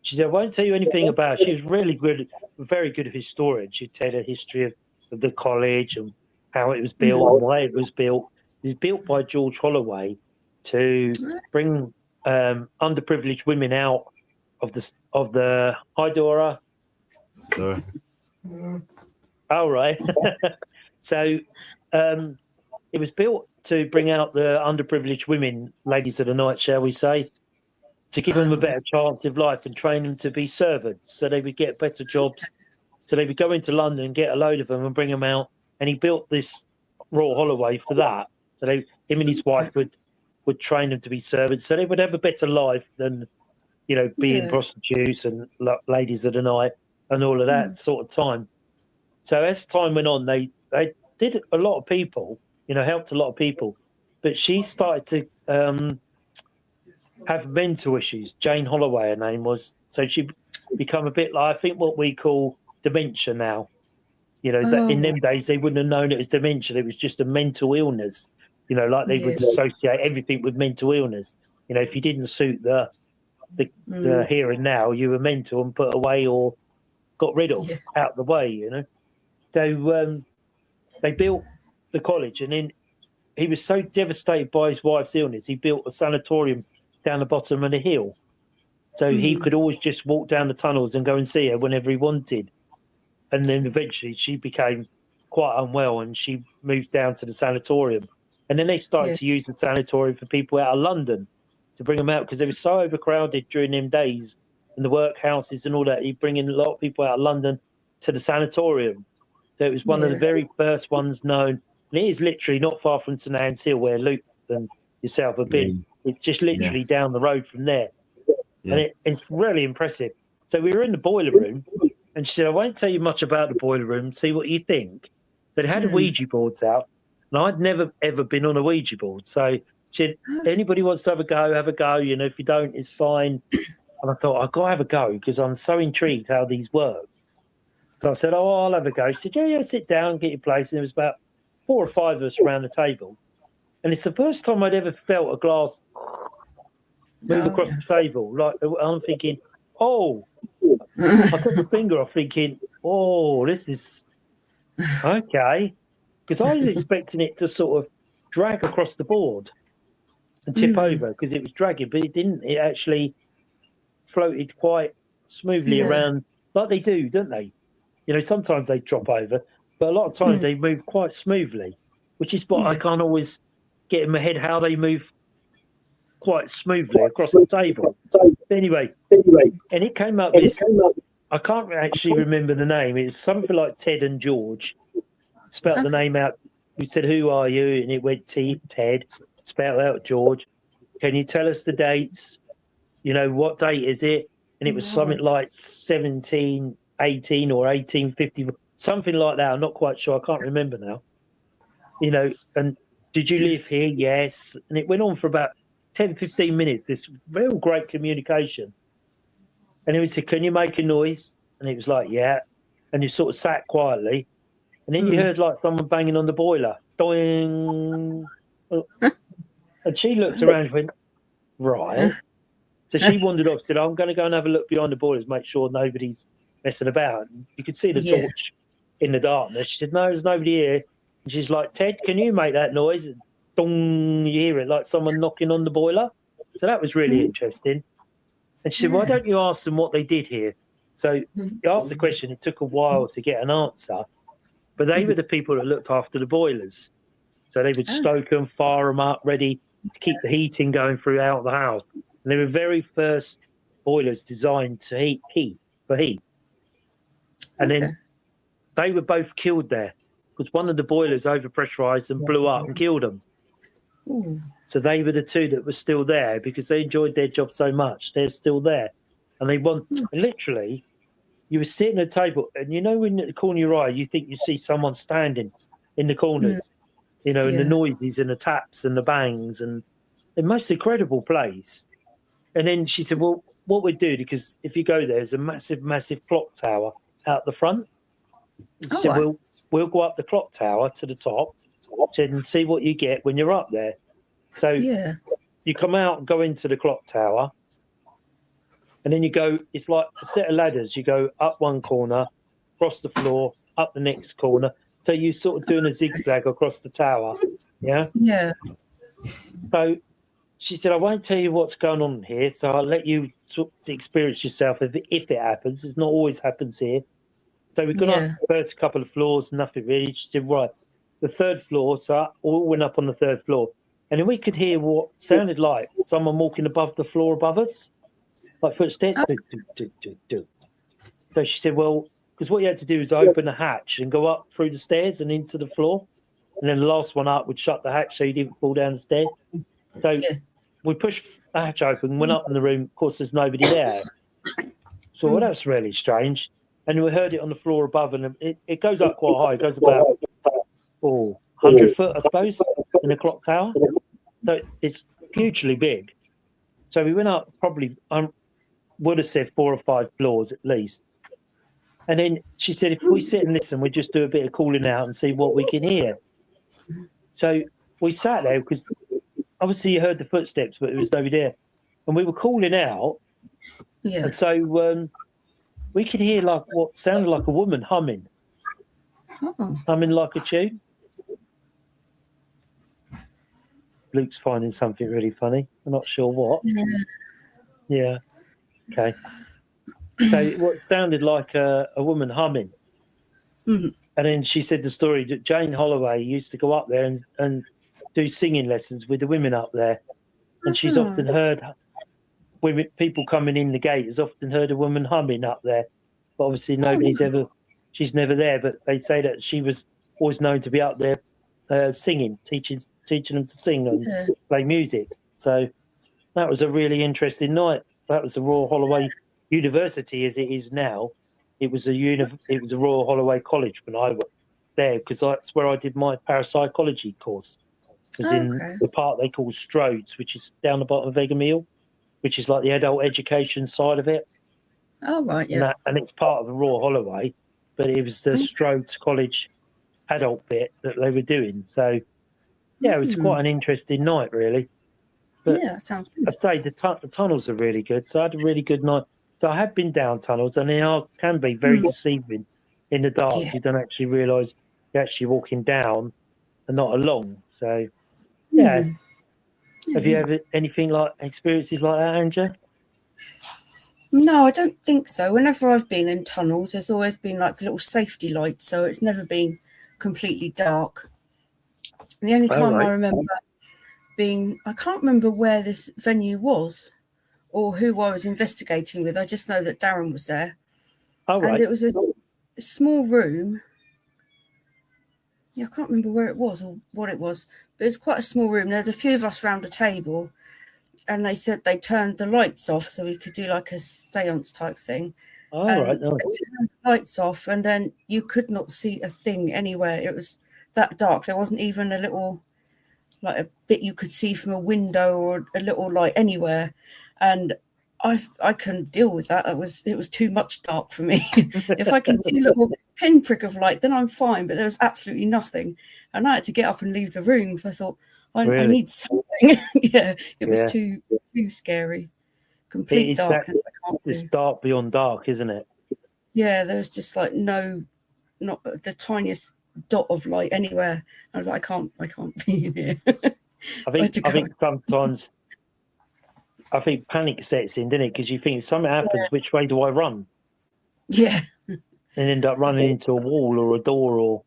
she said, I won't tell you anything about it. She was really good, very good historian. She'd tell the history of the college and how it was built and why it was built. It was built by George Holloway to bring underprivileged women out of the hi Dora. Sorry. Oh, right. So it was built to bring out the underprivileged women, ladies of the night, shall we say, to give them a better chance of life and train them to be servants so they would get better jobs. So they would go into London and get a load of them and bring them out. And he built this Royal Holloway for that. So him and his wife would train them to be servants. So they would have a better life than, you know, being prostitutes and ladies of the night and all of that sort of time. So as time went on, they did a lot of people, you know, helped a lot of people. But she started to have mental issues. Jane Holloway, her name was. So she become a bit like, I think, what we call dementia now. You know, that in them days, they wouldn't have known it was dementia. It was just a mental illness. You know, like they would associate everything with mental illness. You know, if you didn't suit the here and now, you were mental and put away or got rid of, out the way, you know. So they built the college, and then he was so devastated by his wife's illness, he built a sanatorium down the bottom of the hill. So he could always just walk down the tunnels and go and see her whenever he wanted. And then eventually she became quite unwell and she moved down to the sanatorium. And then they started to use the sanatorium for people out of London to bring them out because they were so overcrowded during them days in the workhouses and all that. He'd bring in a lot of people out of London to the sanatorium. So it was one of the very first ones known. And it is literally not far from St Anne's Hill where Luke and yourself have been. It's just literally down the road from there. And it's really impressive. So we were in the boiler room and she said, I won't tell you much about the boiler room, see what you think. But it had the Ouija boards out. And I'd never, ever been on a Ouija board. So she said, anybody wants to have a go, you know, if you don't, it's fine. And I thought, I've got to have a go because I'm so intrigued how these work. So I said, oh, I'll have a go. She said, yeah, sit down, get your place. And there was about 4 or 5 of us around the table. And it's the first time I'd ever felt a glass move across the table. Like, I'm thinking, oh, I took my finger off thinking, oh, this is okay. Because I was expecting it to sort of drag across the board and tip over because it was dragging, but it didn't. It actually floated quite smoothly around like they do, don't they? You know, sometimes they drop over, but a lot of times they move quite smoothly, which is what I can't always get in my head how they move quite smoothly across the table. Anyway, and it came up this, I can't actually remember the name. It was something like Ted and George. Spelt the name out. We said, who are you? And it went Ted. Spelled out George. Can you tell us the dates? You know, what date is it? And it was something like 1718 or 1850, something like that. I'm not quite sure. I can't remember now. You know, and did you live here? Yes. And it went on for about 10, 15 minutes, this real great communication. And then we said, can you make a noise? And it was like, yeah. And you sort of sat quietly. And then you heard like someone banging on the boiler. Doing. And she looked around and went, right. So she wandered off, said, I'm going to go and have a look behind the boilers, make sure nobody's messing about. And you could see the torch in the darkness. She said, no, there's nobody here. And she's like, Ted, can you make that noise? And dong, you hear it like someone knocking on the boiler. So that was really interesting. And she said, why don't you ask them what they did here? So you asked the question. It took a while to get an answer. But they were the people that looked after the boilers. So they would stoke them, fire them up, ready to keep the heating going throughout the house. And they were very first boilers designed to heat. And then they were both killed there because one of the boilers overpressurized and blew up and killed them. Ooh. So they were the two that were still there because they enjoyed their job so much. They're still there. And they want, literally, you were sitting at a table and you know, in the corner of your eye, you think you see someone standing in the corners, you know, and the noises and the taps and the bangs and the most incredible place. And then she said, well, what we'd do, because if you go there, there's a massive, massive clock tower out the front. So we'll go up the clock tower to the top and see what you get when you're up there. So you come out and go into the clock tower, and then you go, it's like a set of ladders. You go up one corner, across the floor, up the next corner. So you're sort of doing a zigzag across the tower. Yeah? Yeah. So she said, I won't tell you what's going on here, so I'll let you sort of experience yourself if it happens. It's not always happens here. So we've gone up the first couple of floors, nothing really. She said, right, the third floor, so I all went up on the third floor. And then we could hear what sounded like someone walking above the floor above us, like footsteps. So she said, well, because what you had to do is open the hatch and go up through the stairs and into the floor. And then the last one up would shut the hatch so you didn't fall down the stairs. So we pushed the hatch open, went up in the room. Of course, there's nobody there. So well, that's really strange. And we heard it on the floor above, and it goes up quite high. It goes about 100 foot, I suppose, in the clock tower. So it's hugely big. So we went up probably, would have said 4 or 5 floors at least. And then she said, if we sit and listen, we just do a bit of calling out and see what we can hear. So we sat there because obviously you heard the footsteps, but there was nobody there. And we were calling out. Yeah. And so we could hear like what sounded like a woman humming. Humming like a tune. Luke's finding something really funny. I'm not sure what. Yeah. Okay. So what sounded like a woman humming. And then she said the story that Jane Holloway used to go up there and do singing lessons with the women up there. And she's often heard people coming in the gate has often heard a woman humming up there. But obviously she's never there. But they say that she was always known to be up there singing, teaching them to sing and play music. So that was a really interesting night. That was the Royal Holloway University as it is now. It was a Royal Holloway College when I was there because that's where I did my parapsychology course. It was in the part they call Strodes, which is down the bottom of Egham Hill, which is like the adult education side of it. Oh, right, yeah. And it's part of the Royal Holloway, but it was the Strodes College adult bit that they were doing. So, yeah, it was quite an interesting night, really. But yeah, sounds good. I'd say the tunnels are really good. So I had a really good night. So I have been down tunnels, and they can be very deceiving in the dark. Yeah. You don't actually realise you're actually walking down and not along. So, yeah. Have you ever anything like experiences like that, Angela? No, I don't think so. Whenever I've been in tunnels, there's always been like little safety lights, so it's never been completely dark. The only time I remember I can't remember where this venue was or who I was investigating with. I just know that Darren was there. And it was a small room. Yeah, I can't remember where it was or what it was, but it was quite a small room. There was a few of us round a table, and they said they turned the lights off so we could do like a seance type thing. They turned the lights off, and then you could not see a thing anywhere. It was that dark. There wasn't even a little, like a bit you could see from a window or a little light anywhere. And I couldn't deal with that. It was too much dark for me. If I can see a little pinprick of light, then I'm fine. But there was absolutely nothing, and I had to get up and leave the room because I thought I need something. It was too scary. Complete darkness. It's dark beyond dark, isn't it? Yeah, there was just like not the tiniest dot of light anywhere. I was like, I can't be in here. I think sometimes. I think panic sets in, didn't it? Because you think if something happens, which way do I run? Yeah. And end up running into a wall or a door, or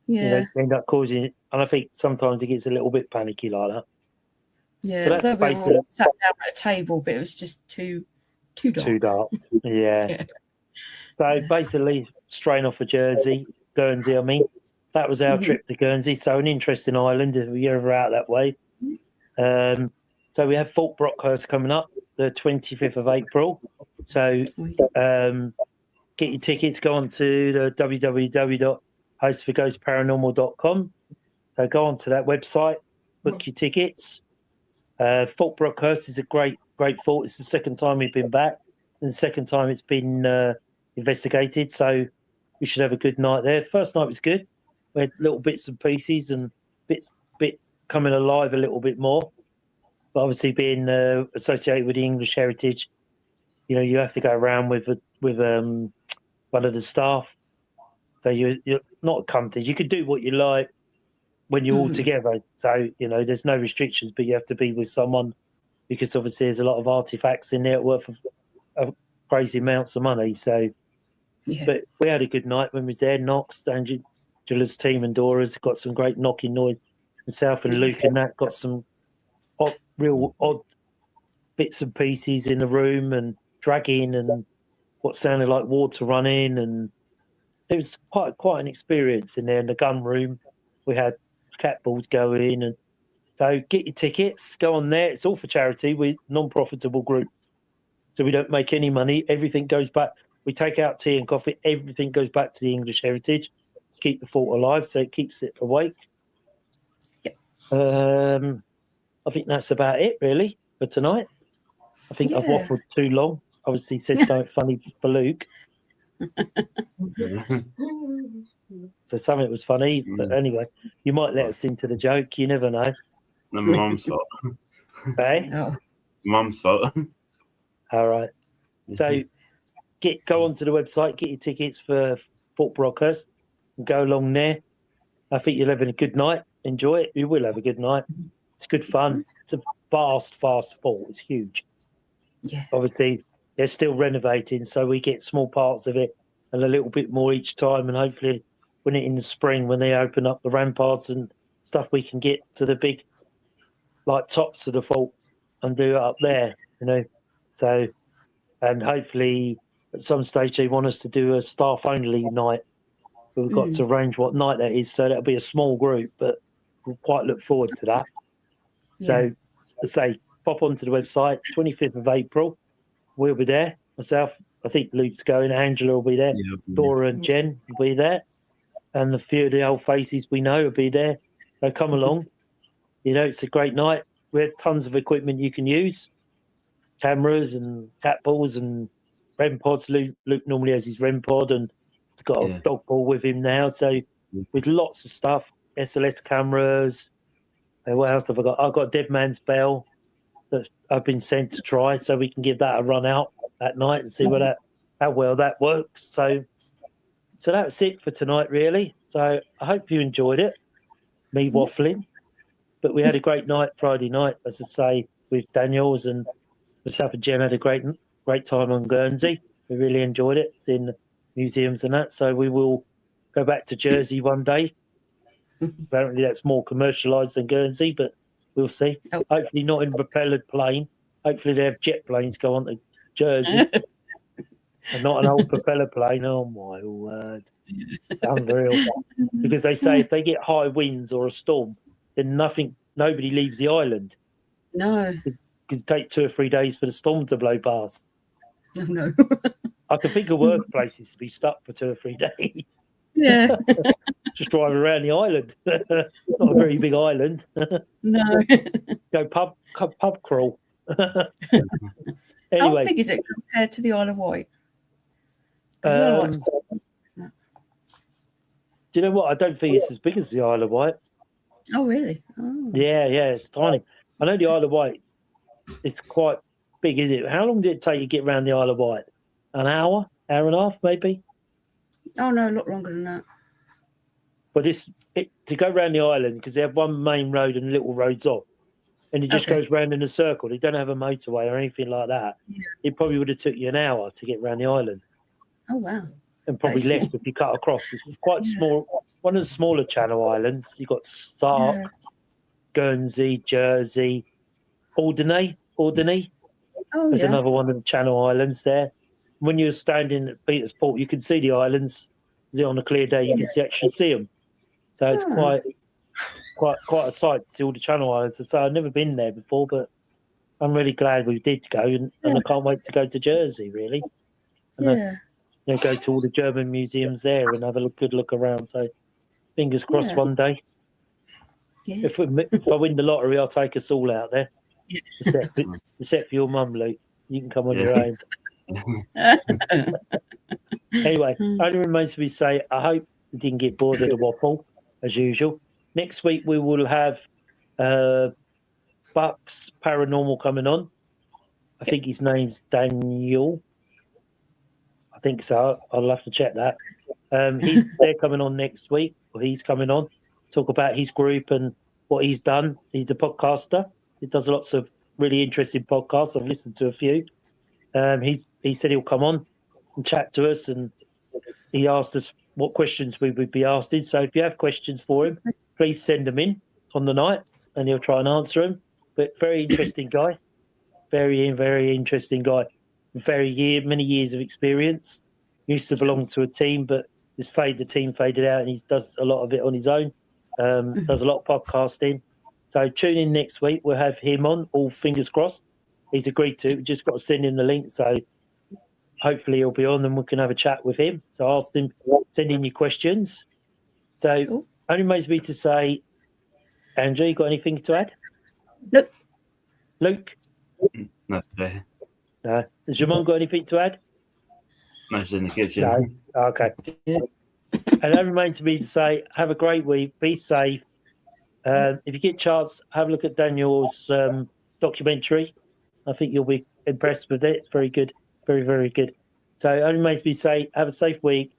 end up causing. And I think sometimes it gets a little bit panicky like that. Yeah. So that's we all sat down at a table, but it was just too Too dark. Too dark. Yeah. Yeah. So basically, straight off of Guernsey, I mean, that was our trip to Guernsey. So an interesting island if you're ever out that way. So we have Fort Brockhurst coming up the 25th of April. So get your tickets, go on to the www.hostforghostparanormal.com. So go on to that website, book your tickets. Fort Brockhurst is a great fort. It's the second time we've been back and the second time it's been investigated. So we should have a good night there. First night was good. We had little bits and pieces and bit coming alive a little bit more. But obviously being associated with the English heritage, you have to go around with one of the staff. So you're not accompanied. You could do what you like when you're all together. So, there's no restrictions, but you have to be with someone because obviously there's a lot of artifacts in there worth of crazy amounts of money. So, but we had a good night when we was there. Knox, Angela's team and Dora's got some great knocking noise. Myself and Luke and that got some real odd bits and pieces in the room and dragging and what sounded like water running, and it was quite an experience in there. In the gun room, we had cat balls going, and so get your tickets, go on there. It's all for charity. We're non-profitable group, so we don't make any money. Everything goes back. We take out tea and coffee. Everything goes back to the English heritage to keep the fort alive, so it keeps it awake. I think that's about it really for tonight. I think I've waffled too long. Obviously said something funny for Luke. So something was funny, but anyway, you might let us into the joke. You never know. My mum's fault. Hey? Mum's fault. All right. So go onto the website, get your tickets for Fort Brockhurst and go along there. I think you'll have a good night. Enjoy it. You will have a good night. It's good fun. It's a fast fort. It's huge. Yeah. Obviously, they're still renovating, so we get small parts of it and a little bit more each time. And hopefully, when in the spring, when they open up the ramparts and stuff, we can get to the big, tops of the fort and do it up there. So, and hopefully, at some stage, they want us to do a staff-only night. We've got to arrange what night that is, so that'll be a small group, but we'll quite look forward to that. So, I say, pop onto the website, 25th of April. We'll be there. Myself, I think Luke's going. Angela will be there. Yeah, Dora and Jen will be there. And a few of the old faces we know will be there. So come along. It's a great night. We have tons of equipment you can use. Cameras and cat balls and REM pods. Luke normally has his REM pod and he's got a dog ball with him now. So with lots of stuff, SLS cameras. What else have I got? I've got a Dead Man's Bell that I've been sent to try, so we can give that a run out at night and see how well that works. So that's it for tonight, really. So I hope you enjoyed it, me waffling. But we had a great night Friday night, as I say, with Daniels, and myself and Jen had a great time on Guernsey. We really enjoyed it, seeing the museums and that. So we will go back to Jersey one day. Apparently that's more commercialised than Guernsey, but we'll see. Hopefully not in a propellered plane. Hopefully they have jet planes go on to Jersey and not an old propeller plane. Oh, my word. Unreal. Because they say if they get high winds or a storm, then nobody leaves the island. No. Because it takes 2 or 3 days for the storm to blow past. Oh, no. I can think of worse places to be stuck for 2 or 3 days. Yeah. Just drive around the island. Not a very big island. No. Go pub crawl. How Anyway, big is it compared to the Isle of Wight? do you know what? I don't think it's as big as the Isle of Wight. Oh, really? Oh. Yeah, it's tiny. I know the Isle of Wight is quite big, is it? How long did it take you to get around the Isle of Wight? An hour and a half, maybe? Oh, no, a lot longer than that. But to go around the island, because they have one main road and little roads off, and it just goes round in a circle. They don't have a motorway or anything like that. Yeah. It probably would have took you an hour to get around the island. Oh, wow. And probably less if you cut across. It's quite small. One of the smaller Channel Islands. You've got Sark, Guernsey, Jersey, Alderney. Oh, There's yeah. another one of the Channel Islands there. When you're standing at Peter's Port, you can see the islands. On a clear day, you can actually see them. So it's Ah. quite a sight to see all the Channel Islands. So I've never been there before, but I'm really glad we did go, and I can't wait to go to Jersey, really. And go to all the German museums there and have a good look around. So fingers crossed one day. Yeah. If I win the lottery, I'll take us all out there. Yeah. Except for your mum, Luke. You can come on your own. Anyway, only remains to be say, I hope you didn't get bored of the waffle, as usual. Next week, we will have Buck's Paranormal coming on. I think his name's Daniel. I think so. I'll have to check that. They're coming on next week. Or he's coming on. Talk about his group and what he's done. He's a podcaster. He does lots of really interesting podcasts. I've listened to a few. He said he'll come on and chat to us, and he asked us what questions we would be asking. So if you have questions for him, please send them in on the night, and he'll try and answer them. But very interesting guy. Very, very interesting guy. Many years of experience. Used to belong to a team, but the team faded out, and he does a lot of it on his own. Does a lot of podcasting. So tune in next week. We'll have him on, all fingers crossed. He's agreed to. We just got to send him the link. So hopefully he'll be on and we can have a chat with him. So ask him, send in your questions. So only remains me to say, Andrew, you got anything to add? Nope. Luke? That's fair. No. Has your mum got anything to add? No, she's in the kitchen. No. Okay. And that remains to me to say, have a great week. Be safe. If you get a chance, have a look at Daniel's documentary. I think you'll be impressed with it. It's very good. Very, very good. So it only remains me to say, have a safe week.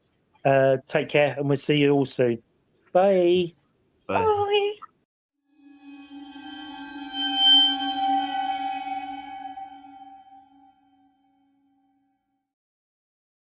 Take care, and we'll see you all soon. Bye. Bye. Bye.